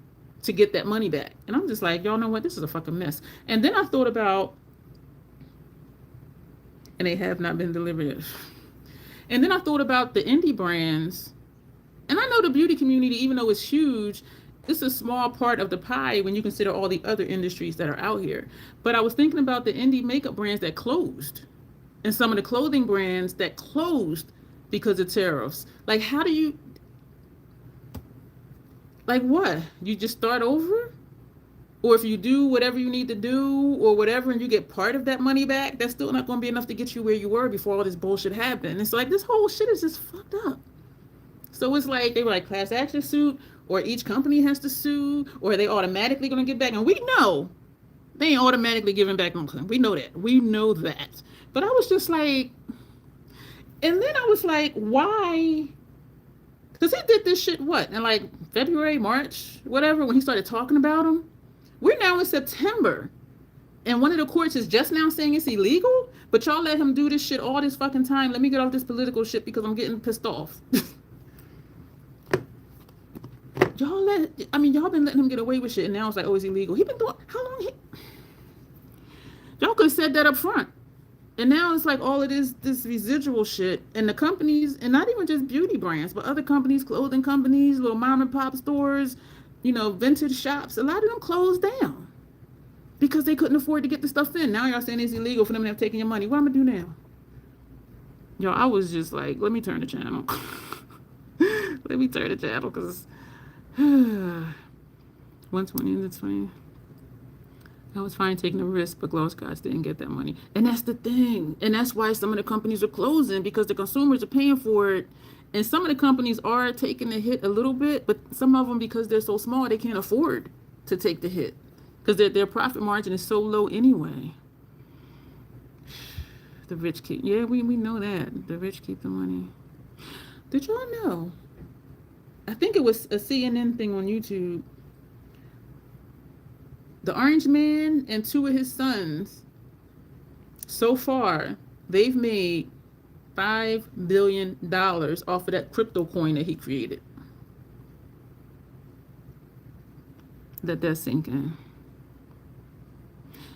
to get that money back? And I'm just like, y'all know what? This is a fucking mess. And then I thought about, and they have not been delivered. And then I thought about the indie brands. And I know the beauty community, even though it's huge, it's a small part of the pie when you consider all the other industries that are out here. But I was thinking about the indie makeup brands that closed, and some of the clothing brands that closed because of tariffs. Like, how do you, like what? You just start over? Or if you do whatever you need to do or whatever, and you get part of that money back, that's still not going to be enough to get you where you were before all this bullshit happened. It's like, this whole shit is just fucked up. So it's like, they were like, class action suit, or each company has to sue, or are they automatically going to get back? And we know they ain't automatically giving back on claim. We know that. We know that. But I was just like, and then I was like, why? Because he did this shit, what, in like February, March, whatever, when he started talking about them. We're now in September, and one of the courts is just now saying it's illegal, but y'all let him do this shit all this fucking time. Let me get off this political shit because I'm getting pissed off. Y'all been letting him get away with shit, and now it's like, oh, it's illegal. He been doing, how long? Y'all could have said that up front. And now it's like all of this residual shit, and the companies, and not even just beauty brands, but other companies, clothing companies, little mom and pop stores, vintage shops, a lot of them closed down because they couldn't afford to get the stuff in. Now y'all saying it's illegal for them to have taken your money. What I'm gonna do now? Yo, I was just like, let me turn the channel. Let me turn the channel, because 120 to 20. I was fine taking the risk, but Gloss Gods didn't get that money. And that's the thing. And that's why some of the companies are closing, because the consumers are paying for it. And some of the companies are taking the hit a little bit, but some of them, because they're so small, they can't afford to take the hit, because their profit margin is so low anyway. The rich keep, yeah, we know that. The rich keep the money. Did y'all know? I think it was a CNN thing on YouTube. The Orange Man and two of his sons, so far, they've made $5 billion off of that crypto coin that he created. Let that sink in.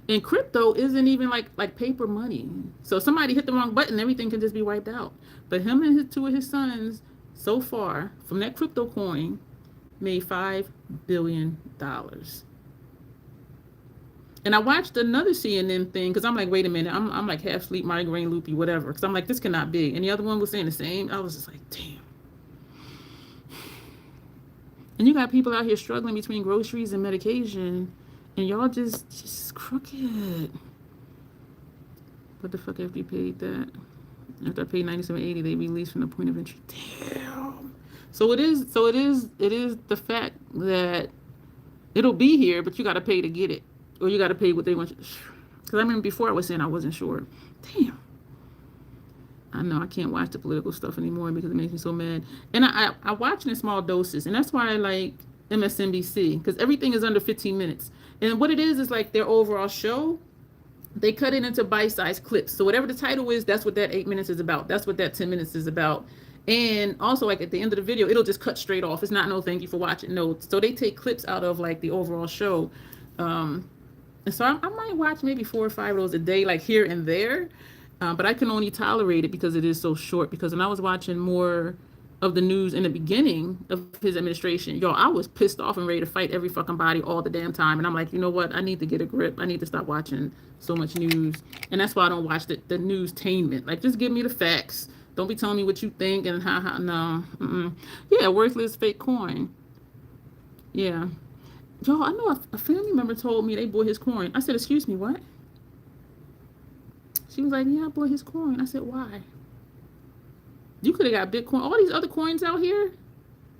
And crypto isn't even like paper money. So if somebody hit the wrong button, everything can just be wiped out. But him and two of his sons, so far, from that crypto coin, made $5 billion. And I watched another CNN thing, because I'm like, wait a minute, I'm like half sleep, migraine, loopy, whatever. Because I'm like, this cannot be. And the other one was saying the same. I was just like, damn. And you got people out here struggling between groceries and medication, and y'all just crooked. What the fuck after you paid that? After I paid $97.80, they released from the point of entry. Damn. So it is the fact that it'll be here, but you got to pay to get it. Or you got to pay what they want you. Because I remember before I was saying I wasn't sure. Damn. I know I can't watch the political stuff anymore because it makes me so mad. And I watch in small doses. And that's why I like MSNBC. Because everything is under 15 minutes. And what it is like their overall show. They cut it into bite-sized clips. So whatever the title is, that's what that 8 minutes is about. That's what that 10 minutes is about. And also, like, at the end of the video, it'll just cut straight off. It's not no thank you for watching. No. So they take clips out of like the overall show. And so I might watch maybe 4 or 5 of those a day, like here and there. But I can only tolerate it because it is so short. Because when I was watching more of the news in the beginning of his administration, yo, I was pissed off and ready to fight every fucking body all the damn time. And I'm like, you know what? I need to get a grip. I need to stop watching so much news. And that's why I don't watch the newstainment. Like, just give me the facts. Don't be telling me what you think and how no. Yeah, worthless fake coin. Yeah. Yo, I know a family member told me they bought his coin. I said, excuse me, what? She was like, yeah, I bought his coin. I said, why? You could have got Bitcoin. All these other coins out here.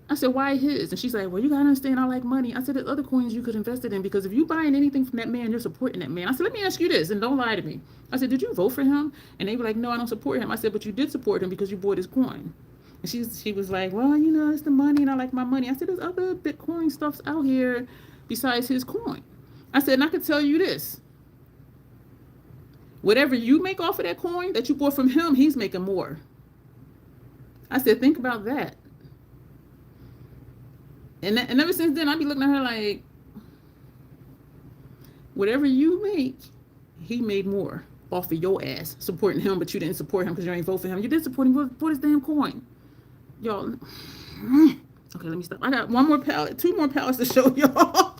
I said, why his? And she's like, well, you got to understand, I like money. I said, there's other coins you could invest it in, because if you buying anything from that man, you're supporting that man. I said, let me ask you this, and don't lie to me. I said, did you vote for him? And they were like, no, I don't support him. I said, but you did support him because you bought his coin. And she was like, well, you know, it's the money, and I like my money. I said, there's other Bitcoin stuffs out here besides his coin. I said, and I could tell you this. Whatever you make off of that coin that you bought from him, he's making more. I said, think about that. And ever since then, I be looking at her like, whatever you make, he made more off of your ass supporting him, but you didn't support him because you ain't vote for him. You did support him for his damn coin. Y'all. Okay, let me stop. I got one more palette, 2 more palettes to show y'all.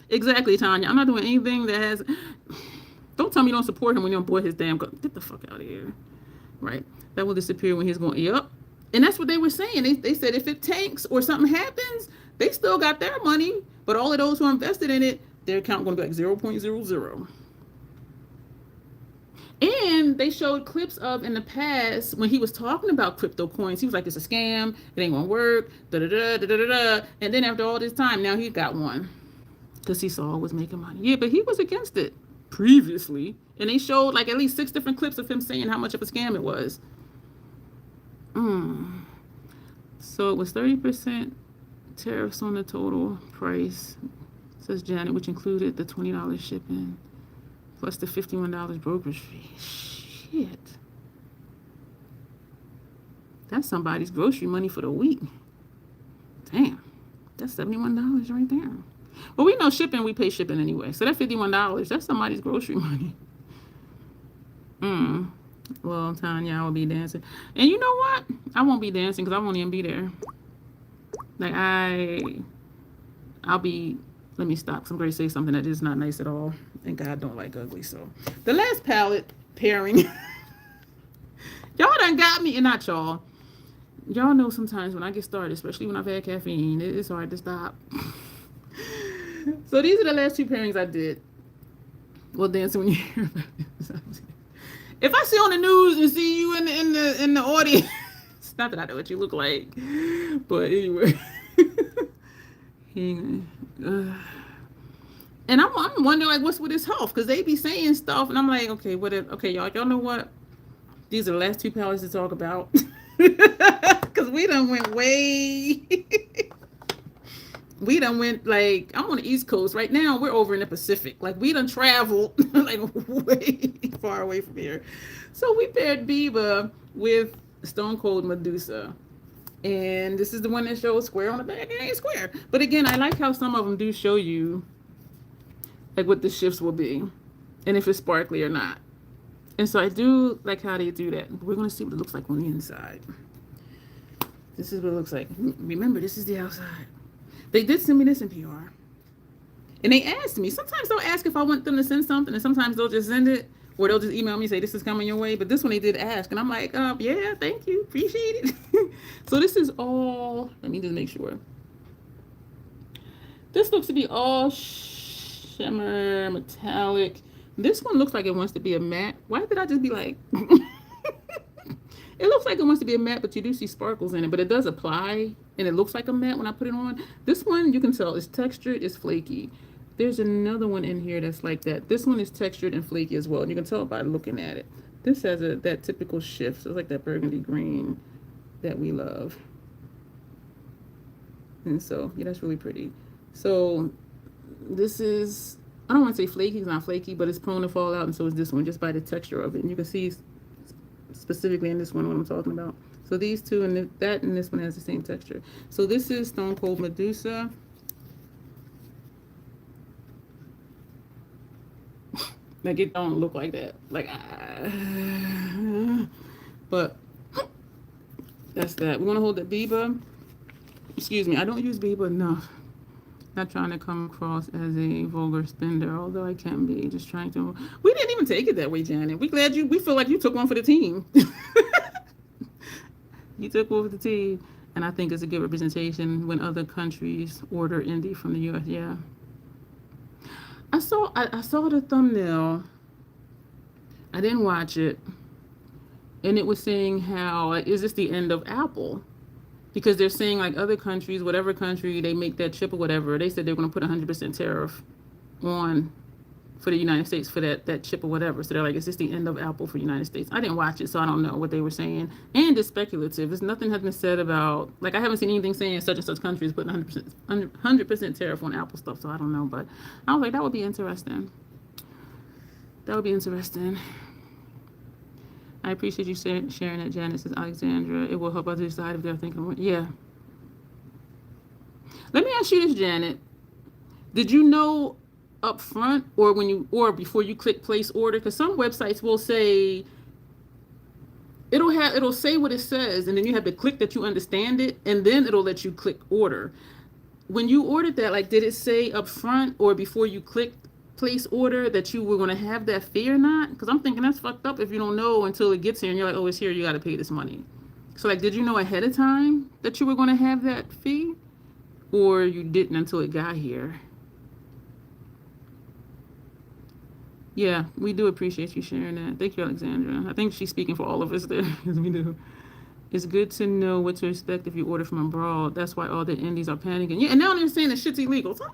Exactly, Tanya. I'm not doing anything that has... Don't tell me you don't support him when you don't boy his damn... Get the fuck out of here. Right? That will disappear when he's going... Yep. And that's what they were saying. They said if it tanks or something happens, they still got their money. But all of those who invested in it, their account going to be like 0.00. And they showed clips of in the past when he was talking about crypto coins. He was like, it's a scam. It ain't going to work. Da-da-da, and then after all this time, now he got one. Because he saw it was making money. Yeah, but he was against it previously. And they showed like at least 6 different clips of him saying how much of a scam it was. So it was 30% tariffs on the total price, says Janet, which included the $20 shipping plus the $51 brokerage fee. Shit. That's somebody's grocery money for the week. Damn. That's $71 right there. Well, we know shipping, we pay shipping anyway. So that $51, that's somebody's grocery money. Well, Tanya, I will be dancing. And you know what? I won't be dancing because I won't even be there. Like, I'll be... Let me stop. I'm going to say something that is not nice at all. And God don't like ugly. So, the last palette pairing. Y'all done got me. And not y'all. Y'all know sometimes when I get started, especially when I've had caffeine, it's hard to stop. So, these are the last 2 pairings I did. Well, dancing when you hear about it. If I see on the news and see you in the audience, it's not that I know what you look like, but anyway. And I'm wondering like what's with his health, because they be saying stuff and I'm like, okay, okay, y'all know what? These are the last 2 palettes to talk about. Because we done went way we done went like, I'm on the East Coast right now. We're over in the Pacific. Like we done traveled like way far away from here. So we paired Biba with Stone Cold Medusa. And this is the one that shows square on the back. It ain't square. But again, I like how some of them do show you like what the shifts will be. And if it's sparkly or not. And so I do like how they do that. We're going to see what it looks like on the inside. This is what it looks like. Remember, this is the outside. They did send me this in PR. And they asked me. Sometimes they'll ask if I want them to send something. And sometimes they'll just send it. Or they'll just email me and say, this is coming your way. But this one they did ask. And I'm like, yeah, thank you. Appreciate it. So this is all, let me just make sure. This looks to be all shimmer, metallic. This one looks like it wants to be a matte. Why did I just be like... It looks like it wants to be a matte, but you do see sparkles in it. But it does apply, and it looks like a matte when I put it on. This one, you can tell, it's textured, it's flaky. There's another one in here that's like that. This one is textured and flaky as well, and you can tell by looking at it. This has that typical shift. So it's like that burgundy green that we love. And so, yeah, that's really pretty. So this is, I don't want to say flaky, it's not flaky, but it's prone to fall out, and so is this one, just by the texture of it. And you can see specifically in this one what I'm talking about. So these two and that and this one has the same texture. So this is Stone Cold Medusa. Like it don't look like that. Like But that's that. We want to hold the Biba. Excuse me, I don't use Biba enough. Not trying to come across as a vulgar spender, although I can be. Just trying to. We didn't even take it that way, Janet. We feel like you took one for the team. You took one for the team, and I think it's a good representation when other countries order indie from the U.S. Yeah. I saw the thumbnail. I didn't watch it, and it was saying how is this the end of Apple? Because they're saying like other countries, whatever country they make that chip or whatever, they said they're going to put 100% tariff on for the United States for that chip or whatever. So they're like, is this the end of Apple for the United States? I didn't watch it, so I don't know what they were saying. And it's speculative. There's nothing has been said about, like I haven't seen anything saying such and such countries putting 100% tariff on Apple stuff, so I don't know. But I was like, that would be interesting. That would be interesting. I appreciate you sharing that, Janice, says Alexandra. It will help others decide if they're thinking, yeah. Let me ask you this, Janet. Did you know up front or before you click place order? Because some websites will say, it'll say what it says, and then you have to click that you understand it, and then it'll let you click order. When you ordered that, like, did it say up front or before you clicked place order that you were going to have that fee or not? Because I'm thinking that's fucked up if you don't know until it gets here and you're like, oh, it's here, you got to pay this money. So like, did you know ahead of time that you were going to have that fee, or you didn't until it got here? Yeah, we do appreciate you sharing that. Thank you, Alexandra. I think she's speaking for all of us there, because we do. It's good to know what to expect if you order from abroad. That's why all the indies are panicking. Yeah, and now they're saying that shit's illegal. So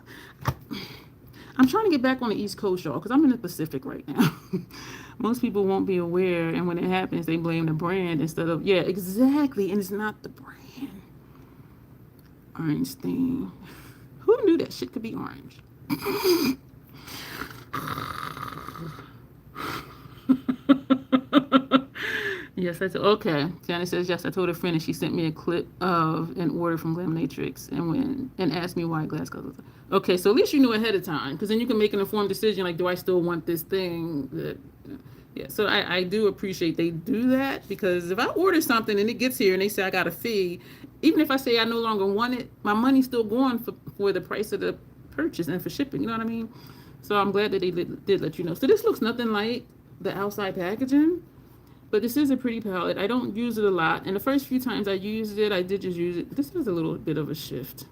I'm trying to get back on the East Coast, y'all, because I'm in the Pacific right now. Most people won't be aware, and when it happens, they blame the brand instead of, yeah, exactly, and it's not the brand. Orange thing. Who knew that shit could be orange? Yes, that's okay. Janet says, yes, I told a friend and she sent me a clip of an order from Glam Matrix and asked me why glass colors. Okay, so at least you knew ahead of time, because then you can make an informed decision, like, do I still want this thing? Yeah, so I do appreciate they do that, because if I order something and it gets here and they say I got a fee, even if I say I no longer want it, my money's still going for the price of the purchase and for shipping, you know what I mean? So I'm glad that they did let you know. So this looks nothing like the outside packaging, but this is a pretty palette. I don't use it a lot, and the first few times I used it, I did just use it. This is a little bit of a shift.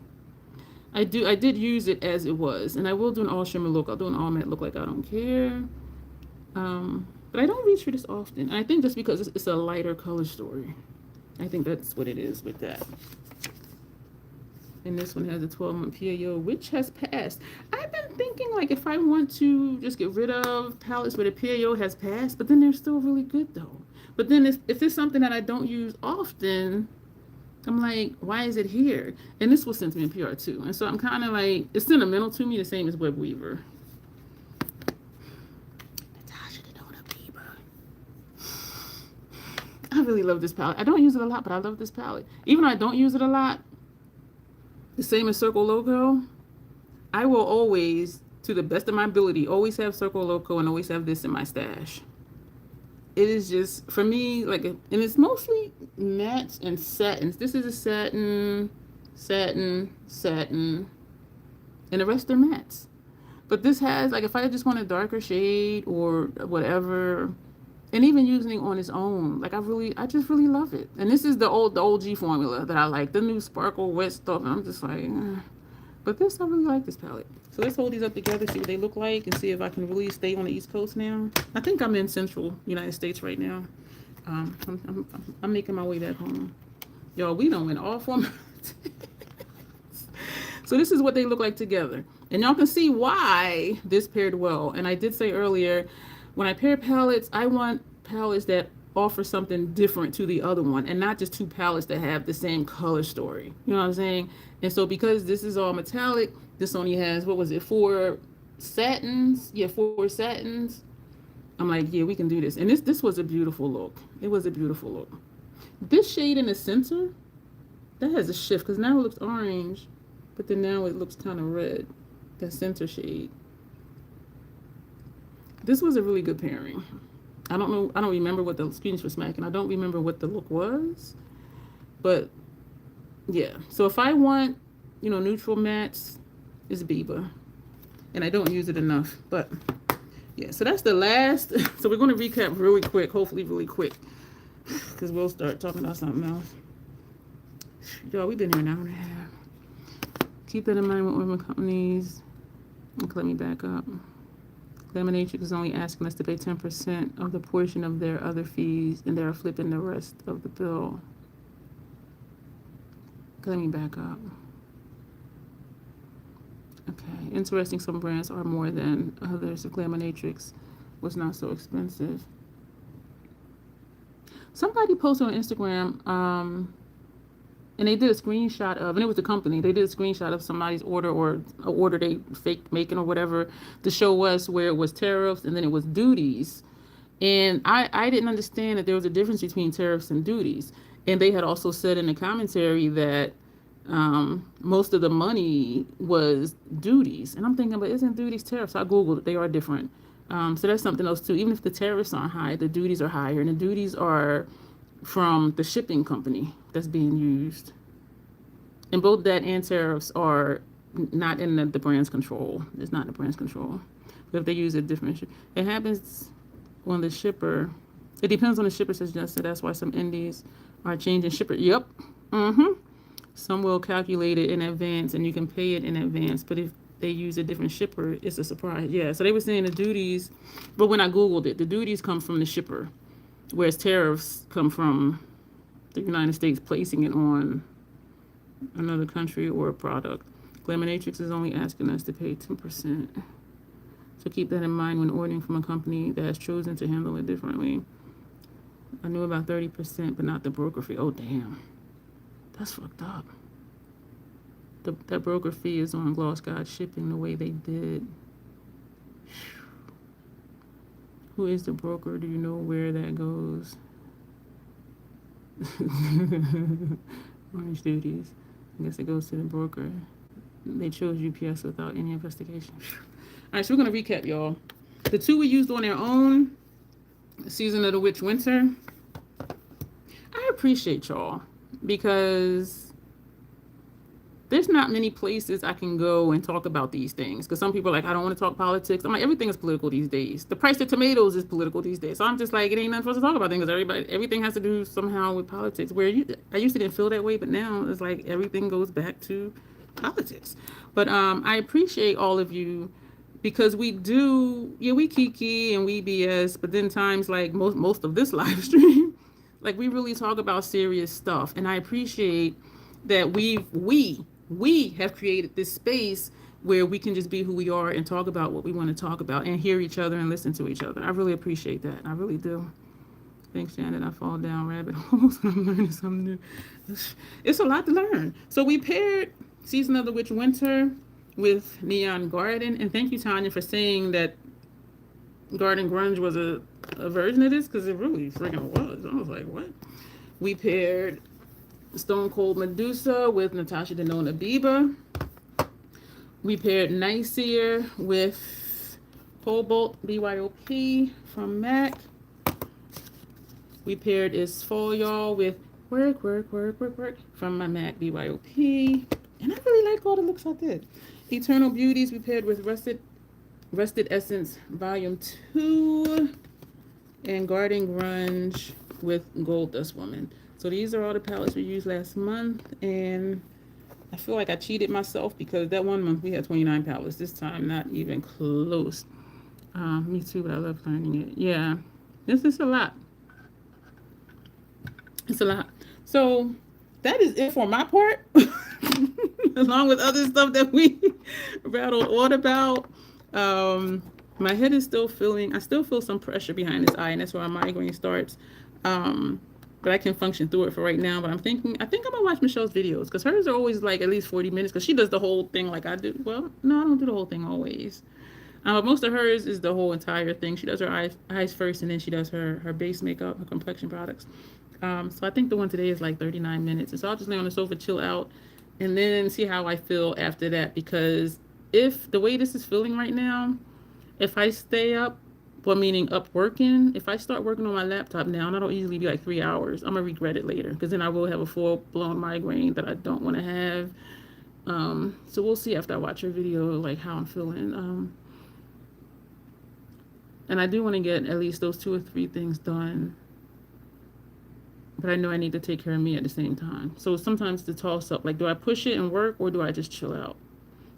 I did use it as it was, and I will do an all shimmer look. I'll do an all matte look like I don't care. But I don't reach for this often. And I think just because it's a lighter color story. I think that's what it is with that. And this one has a 12-month PAO, which has passed. I've been thinking, like, if I want to just get rid of palettes where the PAO has passed, but then they're still really good, though. But then if it's something that I don't use often, I'm like, why is it here? And this was sent to me in PR, too. And so I'm kind of like, it's sentimental to me, the same as Web Weaver. I really love this palette. I don't use it a lot, but I love this palette. Even though I don't use it a lot, the same as Circle Loco, I will always, to the best of my ability, always have Circle Loco and always have this in my stash. It is just, for me, like, and it's mostly mattes and satins. This is a satin, and the rest are mattes. But this has, like, if I just want a darker shade or whatever, and even using it on its own, like, I just really love it. And this is the OG formula that I like, the new sparkle wet stuff. And I'm just like, but this, I really like this palette. So let's hold these up together, see what they look like, and see if I can really stay on the East Coast now. I think I'm in Central United States right now. I'm making my way back home. Y'all, we done went off on. So this is what they look like together. And y'all can see why this paired well. And I did say earlier, when I pair palettes, I want palettes that offer something different to the other one, and not just two palettes that have the same color story. You know what I'm saying? And so because this is all metallic, this only has, what was it, 4 satins? Yeah, 4 satins. I'm like, yeah, we can do this. And this was a beautiful look. It was a beautiful look. This shade in the center, that has a shift, because now it looks orange, but then now it looks kind of red. That center shade. This was a really good pairing. I don't know. I don't remember what the screens were smacking. I don't remember what the look was. But yeah. So if I want, neutral mattes, it's Biba. And I don't use it enough. But yeah, so that's the last. So we're going to recap really quick, hopefully really quick. Because we'll start talking about something else. Y'all, we've been here an hour and a half. Keep that in mind with ordering companies. Let me back up. Laminatrix is only asking us to pay 10% of the portion of their other fees, and they're flipping the rest of the bill. Let me back up. Okay, interesting. Some brands are more than others. If Laminatrix was not so expensive. Somebody posted on Instagram, and they did a screenshot of, and it was the company, they did a screenshot of somebody's order or an order they faked making or whatever to show us where it was tariffs and then it was duties. And I didn't understand that there was a difference between tariffs and duties. And they had also said in the commentary that most of the money was duties. And I'm thinking, but isn't duties tariffs? I Googled it, they are different. So that's something else too. Even if the tariffs aren't high, the duties are higher, and the duties are from the shipping company that's being used. And both that and tariffs are not in the brand's control. It's not the brand's control. But if they use a different, it happens on the shipper. It depends on the shipper suggested. That's why some indies are changing shipper. Yep. Some will calculate it in advance and you can pay it in advance. But if they use a different shipper, it's a surprise. Yeah. So they were saying the duties, but when I Googled it, the duties come from the shipper, whereas tariffs come from the United States placing it on another country or a product. Laminatrix is only asking us to pay 10%. So keep that in mind when ordering from a company that has chosen to handle it differently. I knew about 30%, but not the broker fee. Oh, damn. That's fucked up. That broker fee is on Gloss God shipping the way they did. Who is the broker? Do you know where that goes? Orange duties. I guess it goes to the broker. They chose UPS without any investigation. All right, so we're going to recap, y'all. The two we used on their own, Season of the Witch Winter. I appreciate y'all because there's not many places I can go and talk about these things. Because some people are like, I don't want to talk politics. I'm like, everything is political these days. The price of tomatoes is political these days. So I'm just like, it ain't nothing for us to talk about things because everything has to do somehow with politics. I used to didn't feel that way, but now it's like everything goes back to politics. But I appreciate all of you because we kiki and we BS, but then times like most of this live stream, like we really talk about serious stuff. And I appreciate that we have created this space where we can just be who we are and talk about what we want to talk about and hear each other and listen to each other. I really appreciate that. I really do. Thanks, Janet. I fall down rabbit holes and I'm learning something new. It's a lot to learn. So we paired Season of the Witch Winter with Neon Garden. And thank you, Tanya, for saying that Garden Grunge was a version of this because it really freaking was. I was like, what? We paired Stone Cold Medusa with Natasha Denona Bieber. We paired Nicer with Cobalt BYOP from MAC. We paired Is Fall Y'all with Work from my MAC BYOP. And I really like all the looks I did. Eternal Beauties we paired with Rusted Essence Volume 2. And Garden Grunge with Gold Dust Woman. So these are all the palettes we used last month, and I feel like I cheated myself because that one month we had 29 palettes. This time, not even close. Me too, but I love learning it. Yeah, this is a lot. It's a lot. So that is it for my part, along with other stuff that we rattled on about. My head is still feeling, I still feel some pressure behind this eye, and that's where my migraine starts. But I can function through it for right now. But I think I'm gonna watch Michelle's videos because hers are always like at least 40 minutes because she does the whole thing like I do. Well, no, I don't do the whole thing always. But most of hers is the whole entire thing. She does her eyes first, and then she does her base makeup, her complexion products. So I think the one today is like 39 minutes. And so I'll just lay on the sofa, chill out, and then see how I feel after that. Because if the way this is feeling right now, if I stay up Well, meaning up working. If I start working on my laptop now, and I don't usually be like 3 hours, I'm gonna regret it later because then I will have a full blown migraine that I don't want to have. So we'll see after I watch your video, like how I'm feeling. And I do want to get at least those 2 or 3 things done. But I know I need to take care of me at the same time. So sometimes to toss up, like, do I push it and work or do I just chill out?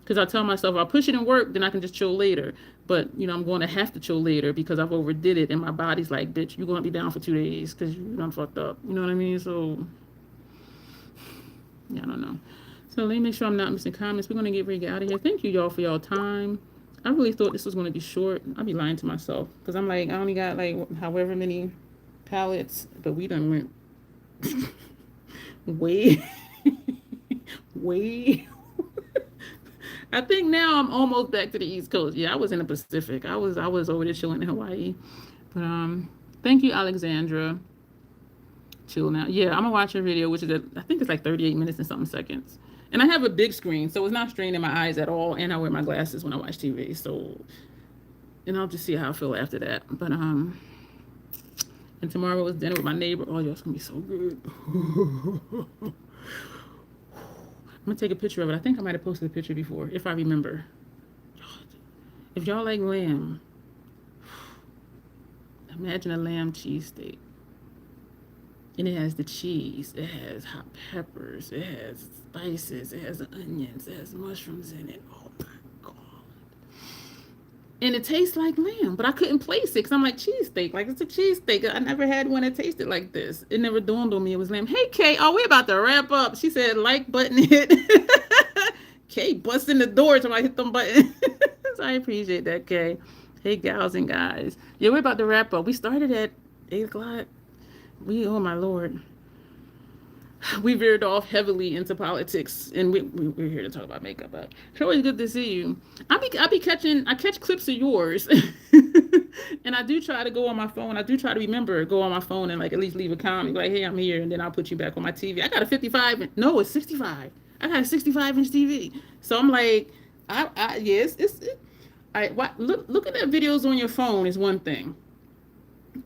Because I tell myself, I'll push it and work, then I can just chill later. But, you know, I'm going to have to chill later because I've overdid it. And my body's like, bitch, you're going to be down for 2 days because you done fucked up. You know what I mean? So, yeah, I don't know. So let me make sure I'm not missing comments. We're going to get ready to get out of here. Thank you, y'all, for y'all time. I really thought this was going to be short. I'll be lying to myself because I'm like, I only got like however many palettes, but we done went way, way. I think now I'm almost back to the East Coast. Yeah, I was in the Pacific. I was over there chilling in Hawaii. But thank you, Alexandra. Chill now. Yeah, I'm gonna watch your video, which is I think it's like 38 minutes and something seconds. And I have a big screen, so it's not straining my eyes at all. And I wear my glasses when I watch TV. So, and I'll just see how I feel after that. But and tomorrow was dinner with my neighbor. Oh, it's gonna be so good. I'm gonna take a picture of it. I think I might have posted a picture before, if I remember. If y'all like lamb, imagine a lamb cheesesteak. And it has the cheese, it has hot peppers, it has spices, it has onions, it has mushrooms in it. Oh my God. And it tastes like lamb, but I couldn't place it because I'm like, cheesesteak, like it's a cheesesteak. I never had one that tasted like this. It never dawned on me it was lamb. Hey, Kay, oh, we're about to wrap up. She said, like button hit. Kay busting the door till I hit them buttons. So I appreciate that, Kay. Hey, gals and guys. Yeah, we're about to wrap up. We started at 8 o'clock. Oh my Lord. We veered off heavily into politics, and we're here to talk about makeup. But it's always good to see you. I catch clips of yours, and I do try to go on my phone. I do try to go on my phone and like at least leave a comment, like, hey, I'm here, and then I'll put you back on my TV. I got a 55. No, it's 65. I got a 65-inch TV, so I'm like, yes, looking at videos on your phone is one thing.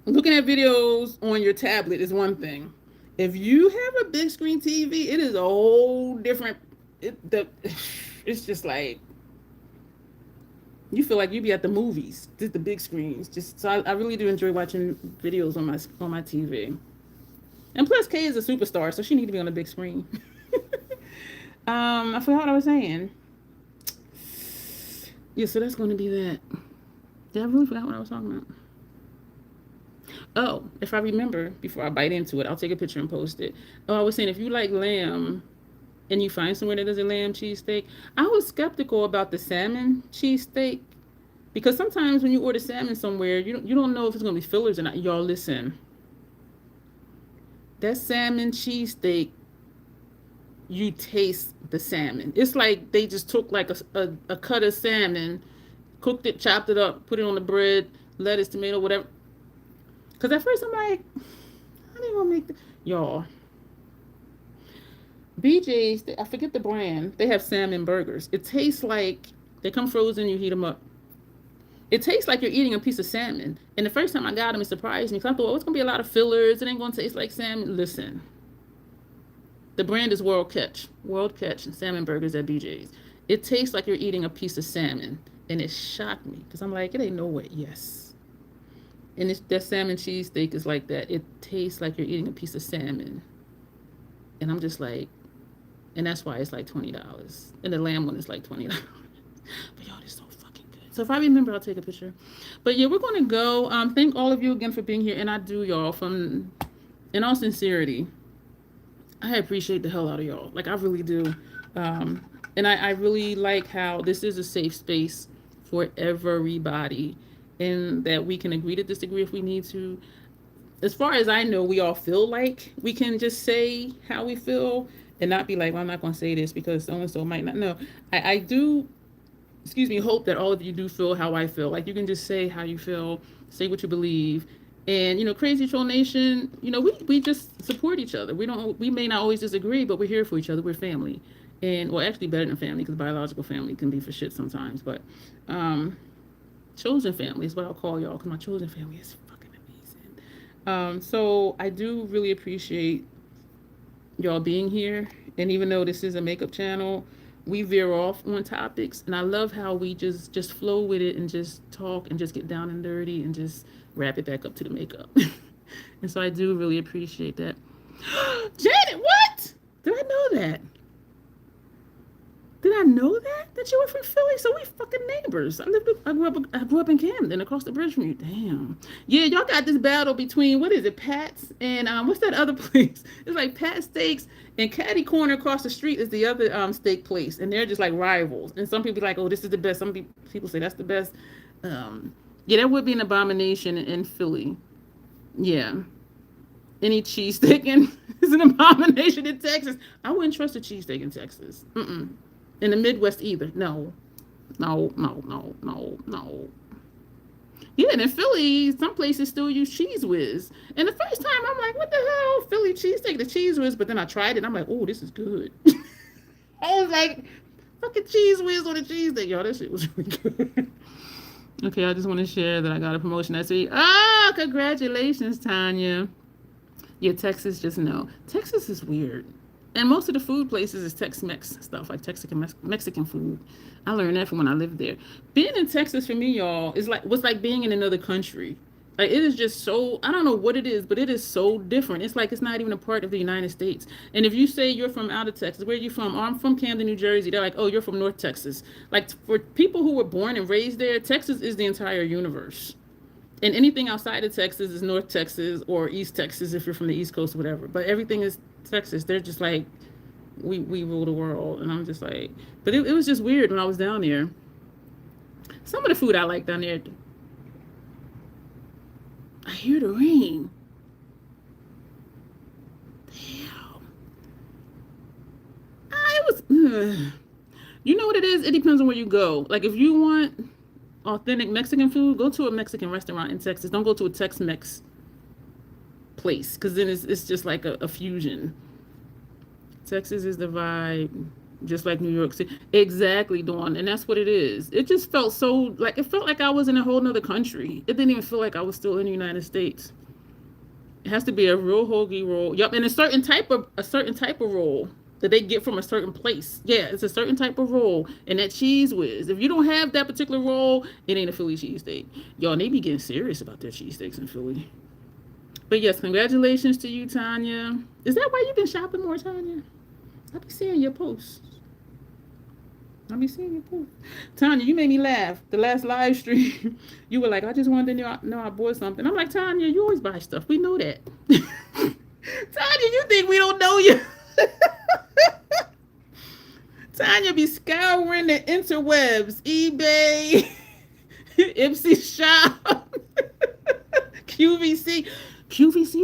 Looking at videos on your tablet is one thing. If you have a big screen TV, it is a whole different. It's just like you feel like you be at the movies, just the big screens. So I really do enjoy watching videos on my TV. And plus, Kay is a superstar, so she need to be on the big screen. I forgot what I was saying. Yeah, so that's going to be that. Yeah, I really forgot what I was talking about. Oh, if I remember, before I bite into it, I'll take a picture and post it. Oh, I was saying, if you like lamb and you find somewhere that does a lamb cheesesteak, I was skeptical about the salmon cheesesteak because sometimes when you order salmon somewhere, you don't know if it's going to be fillers or not. Y'all, listen. That salmon cheesesteak, you taste the salmon. It's like they just took like a cut of salmon, cooked it, chopped it up, put it on the bread, lettuce, tomato, whatever. Because at first I'm like, how they gonna make this? Y'all, BJ's, I forget the brand, they have salmon burgers. It tastes like, they come frozen, you heat them up. It tastes like you're eating a piece of salmon. And the first time I got them, it surprised me. Because I thought, oh, it's going to be a lot of fillers. It ain't going to taste like salmon. Listen, the brand is World Catch and salmon burgers at BJ's. It tastes like you're eating a piece of salmon. And it shocked me. Because I'm like, it ain't no way. Yes. And that salmon cheesesteak is like that. It tastes like you're eating a piece of salmon. And I'm just like, and that's why it's like $20. And the lamb one is like $20. But y'all, it's so fucking good. So if I remember, I'll take a picture. But yeah, we're going to go. Thank all of you again for being here. And I do, y'all, in all sincerity, I appreciate the hell out of y'all. Like, I really do. And I really like how this is a safe space for everybody. And that we can agree to disagree if we need to. As far as I know, we all feel like we can just say how we feel and not be like, well, I'm not going to say this because so-and-so might not know. I do, hope that all of you do feel how I feel. Like, you can just say how you feel, say what you believe. And, Crazy Troll Nation, we just support each other. We may not always disagree, but we're here for each other. We're family. And, well, actually better than family because biological family can be for shit sometimes. But, chosen family is what I'll call y'all, because my chosen family is fucking amazing. So I do really appreciate y'all being here. And even though this is a makeup channel, we veer off on topics, and I love how we just flow with it and just talk and just get down and dirty and just wrap it back up to the makeup. And so I do really appreciate that. Janet, what? Did I know that? Did I know that you were from Philly? So we fucking neighbors. I grew up in Camden, across the bridge from you. Damn. Yeah, y'all got this battle between, what is it, Pat's and what's that other place? It's like Pat Steaks, and Caddy Corner across the street is the other steak place, and they're just like rivals. And some people be like, oh, this is the best. Some people say that's the best. Yeah, that would be an abomination in Philly. Yeah. Any cheesesteak is an abomination in Texas. I wouldn't trust a cheesesteak in Texas. In the Midwest either. No. Yeah, and in Philly, some places still use Cheese Whiz. And the first time, I'm like, what the hell? Philly cheesesteak, the Cheese Whiz. But then I tried it, and I'm like, oh, this is good. I was like, fucking Cheese Whiz on a cheesesteak. Y'all, that shit was really good. Okay, I just want to share that I got a promotion this week. Oh, congratulations, Tanya. Yeah, Texas, just know. Texas is weird. And most of the food places is Tex-Mex stuff, like Mexican food. I learned that from when I lived there. Being in Texas for me, y'all, was like being in another country. Like, it is just so, I don't know what it is, but it is so different. It's like it's not even a part of the United States. And if you say you're from out of Texas, where are you from? Oh, I'm from Camden, New Jersey. They're like, oh, you're from North Texas. Like, for people who were born and raised there, Texas is the entire universe. And anything outside of Texas is North Texas or East Texas if you're from the East Coast or whatever. But everything is Texas. They're just like, we rule the world. And I'm just like, but it was just weird when I was down there. Some of the food I like down there. I hear the rain. Damn. You know what it is? It depends on where you go. Like, if you want authentic Mexican food, go to a Mexican restaurant in Texas. Don't go to a Tex-Mex place, because then it's just like a fusion. Texas is the vibe, just like New York City. Exactly, Dawn, and that's what it is. It just felt so, like, it felt like I was in a whole nother country. It didn't even feel like I was still in the United States. It has to be a real hoagie roll. Yep, and a certain type of roll that they get from a certain place. Yeah, it's a certain type of roll. And that Cheese Whiz, if you don't have that particular roll, it ain't a Philly cheesesteak. Y'all, they be getting serious about their cheesesteaks in Philly. But yes, congratulations to you, Tanya. Is that why you've been shopping more, Tanya? I be seeing your posts. Tanya, you made me laugh. The last live stream, you were like, I just wanted to know I bought something. I'm like, Tanya, you always buy stuff. We know that. Tanya, you think we don't know you? Tanya be scouring the interwebs, eBay, Ipsy shop, QVC,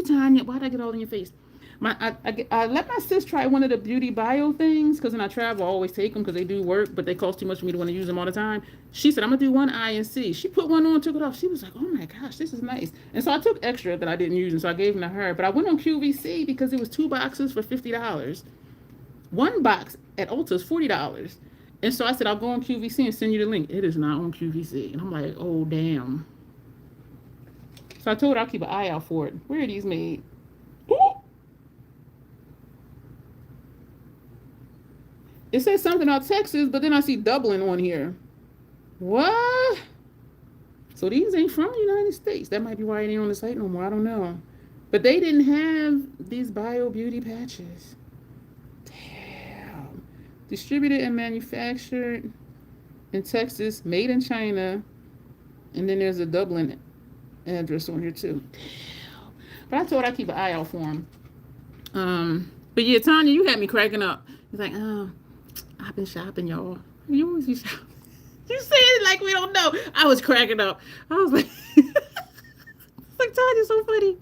Tanya. Why'd I get all in your face? I let my sis try one of the beauty bio things, because when I travel, I always take them because they do work, but they cost too much for me to want to use them all the time. She said, I'm going to do one eye and see. She put one on, took it off. She was like, oh my gosh, this is nice. And so I took extra that I didn't use, and so I gave them to her. But I went on QVC because it was 2 boxes for $50. One box at Ulta is $40. And so I said, I'll go on QVC and send you the link. It is not on QVC. And I'm like, oh, damn. So I told her I'll keep an eye out for it. Where are these made? It says something about Texas, but then I see Dublin on here. What? So these ain't from the United States. That might be why it ain't on the site no more. I don't know. But they didn't have these bio beauty patches. Damn. Distributed and manufactured in Texas, made in China. And then there's a Dublin address on here too. Damn. But I told her I'd keep an eye out for them. But yeah, Tanya, you had me cracking up. It's like, I've been shopping, y'all. You always be shopping. You say it like we don't know. I was cracking up. I was like, like, Tanya's so funny.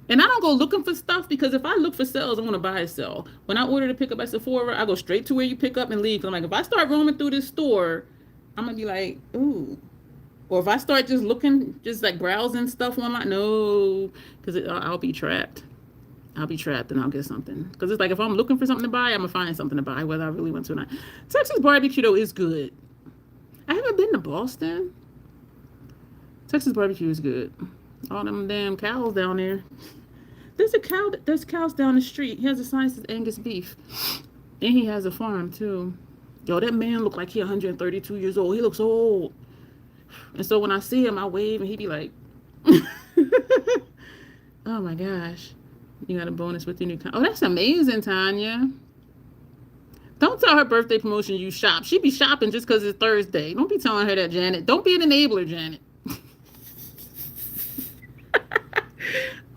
And I don't go looking for stuff, because if I look for sales, I want to buy a sale. When I order to pick up at Sephora, I go straight to where you pick up and leave. 'Cause I'm like, if I start roaming through this store, I'm going to be like, ooh. Or if I start just looking, just like browsing stuff online, no, because I'll be trapped. I'll be trapped and I'll get something. Because it's like, if I'm looking for something to buy, I'm going to find something to buy, whether I really want to or not. Texas barbecue, though, is good. I haven't been to Boston. Texas barbecue is good. All them damn cows down there. There's cows down the street. He has a sign that says Angus beef. And he has a farm too. Yo, that man look like he 132 years old. He looks so old. And so when I see him, I wave and he be like, oh my gosh. You got a bonus with your new Oh, that's amazing, Tanya. Don't tell her birthday promotion you shop. She be shopping just because it's Thursday. Don't be telling her that, Janet. Don't be an enabler, Janet.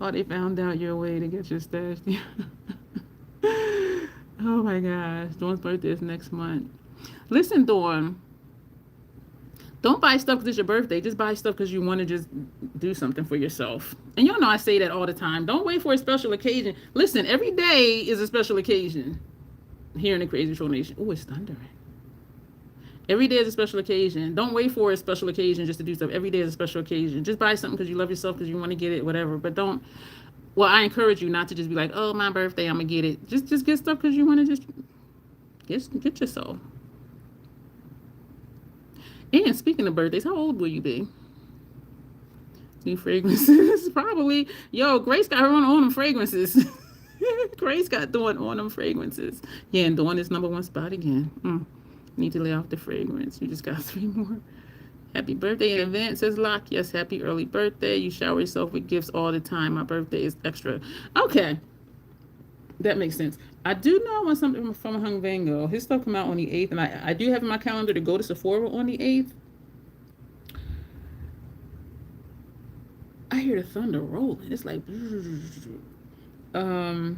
Oh, they found out your way to get your stash. Oh my gosh. Dawn's birthday is next month. Listen, Dawn. Don't buy stuff because it's your birthday. Just buy stuff because you want to just do something for yourself. And y'all know I say that all the time. Don't wait for a special occasion. Listen, every day is a special occasion here in the Crazy Troll Nation. Oh, it's thundering. Every day is a special occasion. Don't wait for a special occasion just to do stuff. Every day is a special occasion. Just buy something because you love yourself, because you want to get it, whatever. But don't, well, I encourage you not to just be like, oh, my birthday, I'm going to get it. Just get stuff because you want to just get yourself. And speaking of birthdays, how old will you be? New fragrances. Probably. Yo, Grace got her on them fragrances. Grace got Dawn on them fragrances. Yeah, and Dawn is #1 spot again. Need to lay off the fragrance. You just got 3 more. Happy birthday in advance, says Locke. Yes, happy early birthday. You shower yourself with gifts all the time. My birthday is extra. Okay. That makes sense. I do know I want something from Hung Vango. His stuff come out on the 8th, and I do have in my calendar to go to Sephora on the 8th. I hear the thunder rolling. It's like, and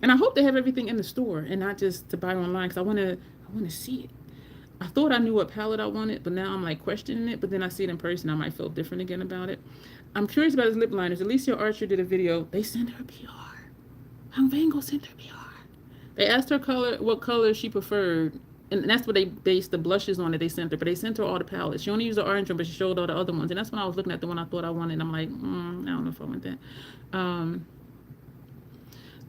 I hope they have everything in the store and not just to buy online, because I want to see it. I thought I knew what palette I wanted, but now I'm like questioning it. But then I see it in person, I might feel different again about it. I'm curious about his lip liners. Alicia Archer did a video. They sent her PR. Hung Vango sent her PR. They asked her what color she preferred, and that's what they based the blushes on that they sent her. But they sent her all the palettes. She only used the orange one, but she showed all the other ones. And that's when I was looking at the one I thought I wanted. And I'm like, I don't know if I want that.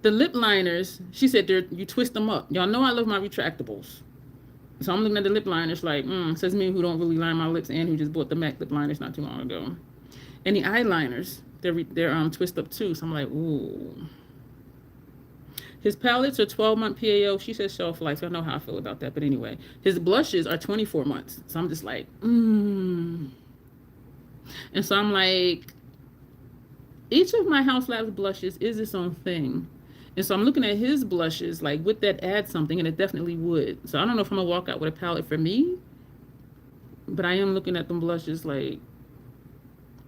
The lip liners, she said, you twist them up. Y'all know I love my retractables. So I'm looking at the lip liners like, says me who don't really line my lips and who just bought the MAC lip liners not too long ago. And the eyeliners, they're twist up too. So I'm like, ooh. His palettes are 12-month PAO. She says shelf life. I know how I feel about that. But anyway, his blushes are 24 months. So I'm just like, And so I'm like, each of my House Labs blushes is its own thing. And so I'm looking at his blushes, like, would that add something? And it definitely would. So I don't know if I'm going to walk out with a palette for me. But I am looking at them blushes like,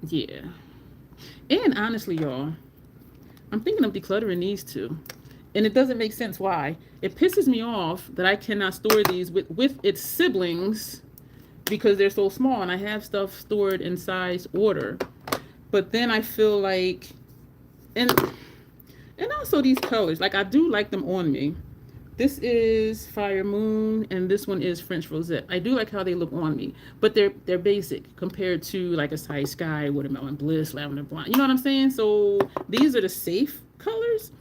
yeah. And honestly, y'all, I'm thinking of decluttering these two. And it doesn't make sense why. It pisses me off that I cannot store these with its siblings because they're so small. And I have stuff stored in size order. But then I feel like, and also these colors, like I do like them on me. This is Fire Moon and this one is French Rosette. I do like how they look on me, but they're basic compared to like a Side Sky, Watermelon Bliss, Lavender Blonde. You know what I'm saying? So these are the safe colors.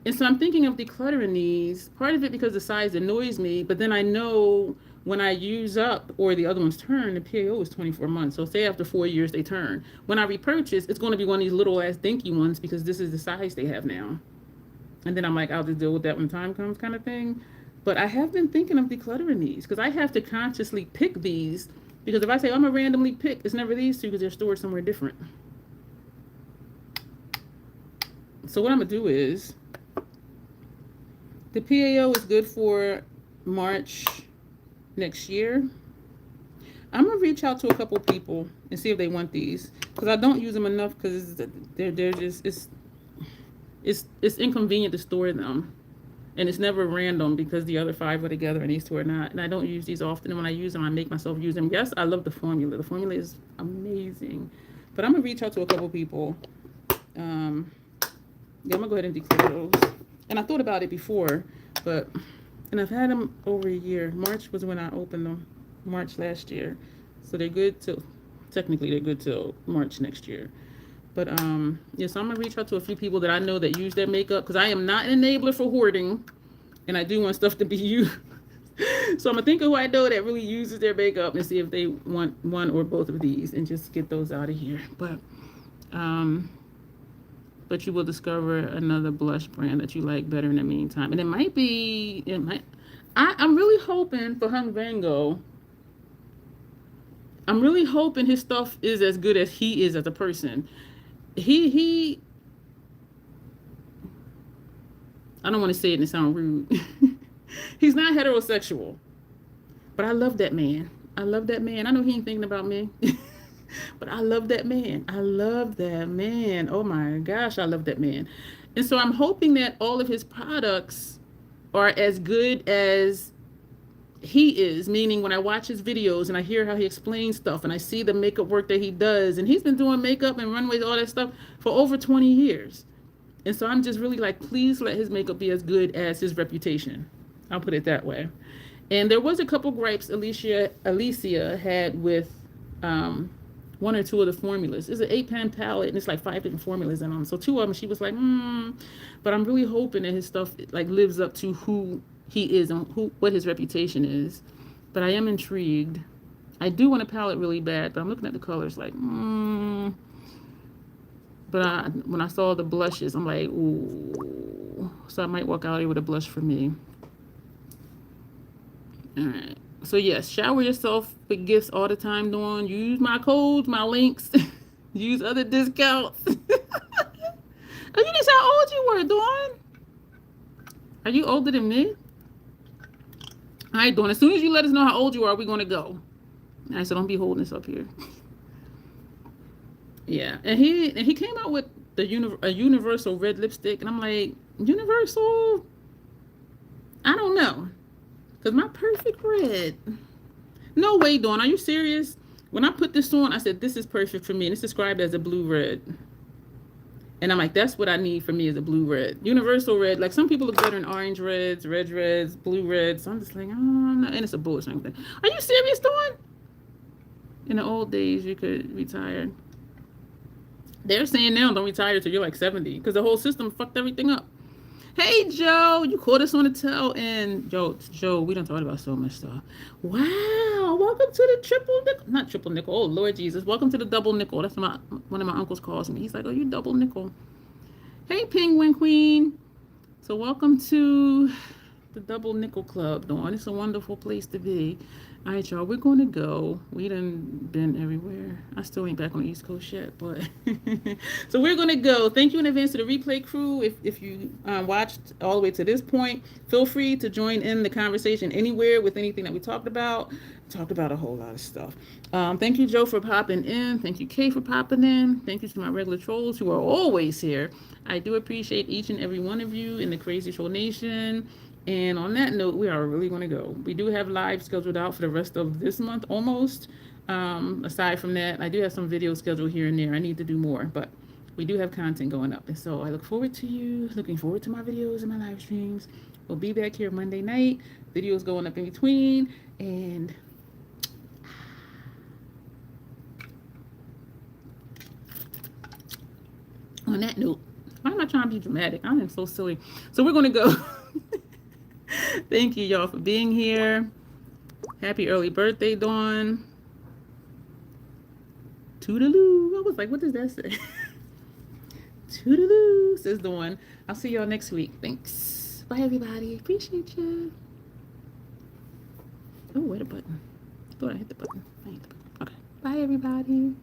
And so I'm thinking of decluttering these, part of it because the size annoys me, but then I know when I use up or the other ones turn, the PAO is 24 months. So say after 4 years they turn. When I repurchase, it's going to be one of these little ass dinky ones because this is the size they have now. And then I'm like, I'll just deal with that when time comes kind of thing. But I have been thinking of decluttering these because I have to consciously pick these, because if I say I'm going to randomly pick, it's never these two because they're stored somewhere different. So what I'm going to do is, the PAO is good for March next year. I'm going to reach out to a couple people and see if they want these, because I don't use them enough because they're just, it's inconvenient to store them. And it's never random because the other 5 are together and these 2 are not. And I don't use these often. And when I use them, I make myself use them. Yes, I love the formula. The formula is amazing. But I'm going to reach out to a couple people. Yeah, I'm going to go ahead and declare those. And I thought about it before, and I've had them over a year. March was when I opened them. March last year. So they're good technically they're good till March next year. But yeah, so I'm gonna reach out to a few people that I know that use their makeup, because I am not an enabler for hoarding, and I do want stuff to be used. So I'm gonna think of who I know that really uses their makeup and see if they want one or both of these and just get those out of here. Um, but you will discover another blush brand that you like better in the meantime. And I'm really hoping for Hung Vango. I'm really hoping his stuff is as good as he is as a person. He I don't want to say it and sound rude. He's not heterosexual. But I love that man. I love that man. I know he ain't thinking about me. But I love that man. I love that man. Oh my gosh, I love that man. And so I'm hoping that all of his products are as good as he is, meaning when I watch his videos and I hear how he explains stuff and I see the makeup work that he does, and he's been doing makeup and runways, all that stuff for over 20 years. And so I'm just really like, please let his makeup be as good as his reputation. I'll put it that way. And there was a couple gripes Alicia had with one or two of the formulas. It's an 8-pan palette and it's like 5 different formulas in them. So 2 of them, she was like, but I'm really hoping that his stuff like lives up to who he is and what his reputation is. But I am intrigued. I do want a palette really bad, but I'm looking at the colors like, But when I saw the blushes, I'm like, ooh. So I might walk out here with a blush for me. All right. So yes, shower yourself with gifts all the time, Dawn. Use my codes, my links. Use other discounts. Oh, you just how old you were, Dawn. Are you older than me? All right, Dawn. As soon as you let us know how old you are, we're gonna go. All right, so don't be holding this up here. Yeah, and he came out with a universal red lipstick, and I'm like, universal? I don't know. Because my perfect red. No way, Dawn. Are you serious? When I put this on, I said, this is perfect for me. And it's described as a blue red. And I'm like, that's what I need for me is a blue red. Universal red. Like some people look better in orange reds, red reds, blue reds. So I'm just like, oh, no. And it's a bullshit thing. Are you serious, Dawn? In the old days, you could retire. They're saying now don't retire till you're like 70. Because the whole system fucked everything up. Hey, Joe, you caught us on the tail end. Joe, we done talked about so much stuff. Wow, welcome to the triple nickel. Not triple nickel. Oh, Lord Jesus. Welcome to the double nickel. That's what one of my uncles calls me. He's like, oh, you double nickel. Hey, Penguin Queen. So welcome to the double nickel club, Dawn. It's a wonderful place to be. All right, y'all, we're going to go. We done been everywhere. I still ain't back on the East Coast yet, but so we're going to go. Thank you in advance to the replay crew. If you watched all the way to this point, feel free to join in the conversation anywhere with anything that we talked about. Talked about a whole lot of stuff. Thank you, Joe, for popping in. Thank you, Kay, for popping in. Thank you to my regular trolls who are always here. I do appreciate each and every one of you in the Crazy Troll Nation. And on that note, we are really going to go. We do have live scheduled out for the rest of this month almost. Aside from that, I do have some videos scheduled here and there. I need to do more, but we do have content going up. And so I look forward to you, looking forward to my videos and my live streams. We'll be back here Monday night. Videos going up in between. And on that note, why am I trying to be dramatic? I am so silly. So we're going to go. Thank you, y'all, for being here. Happy early birthday, Dawn. Toodaloo. I was like, what does that say? Toodaloo, says Dawn. I'll see y'all next week. Thanks. Bye, everybody. Appreciate you. Oh, wait a button. I thought I hit the button. I hit the button. Okay. Bye, everybody.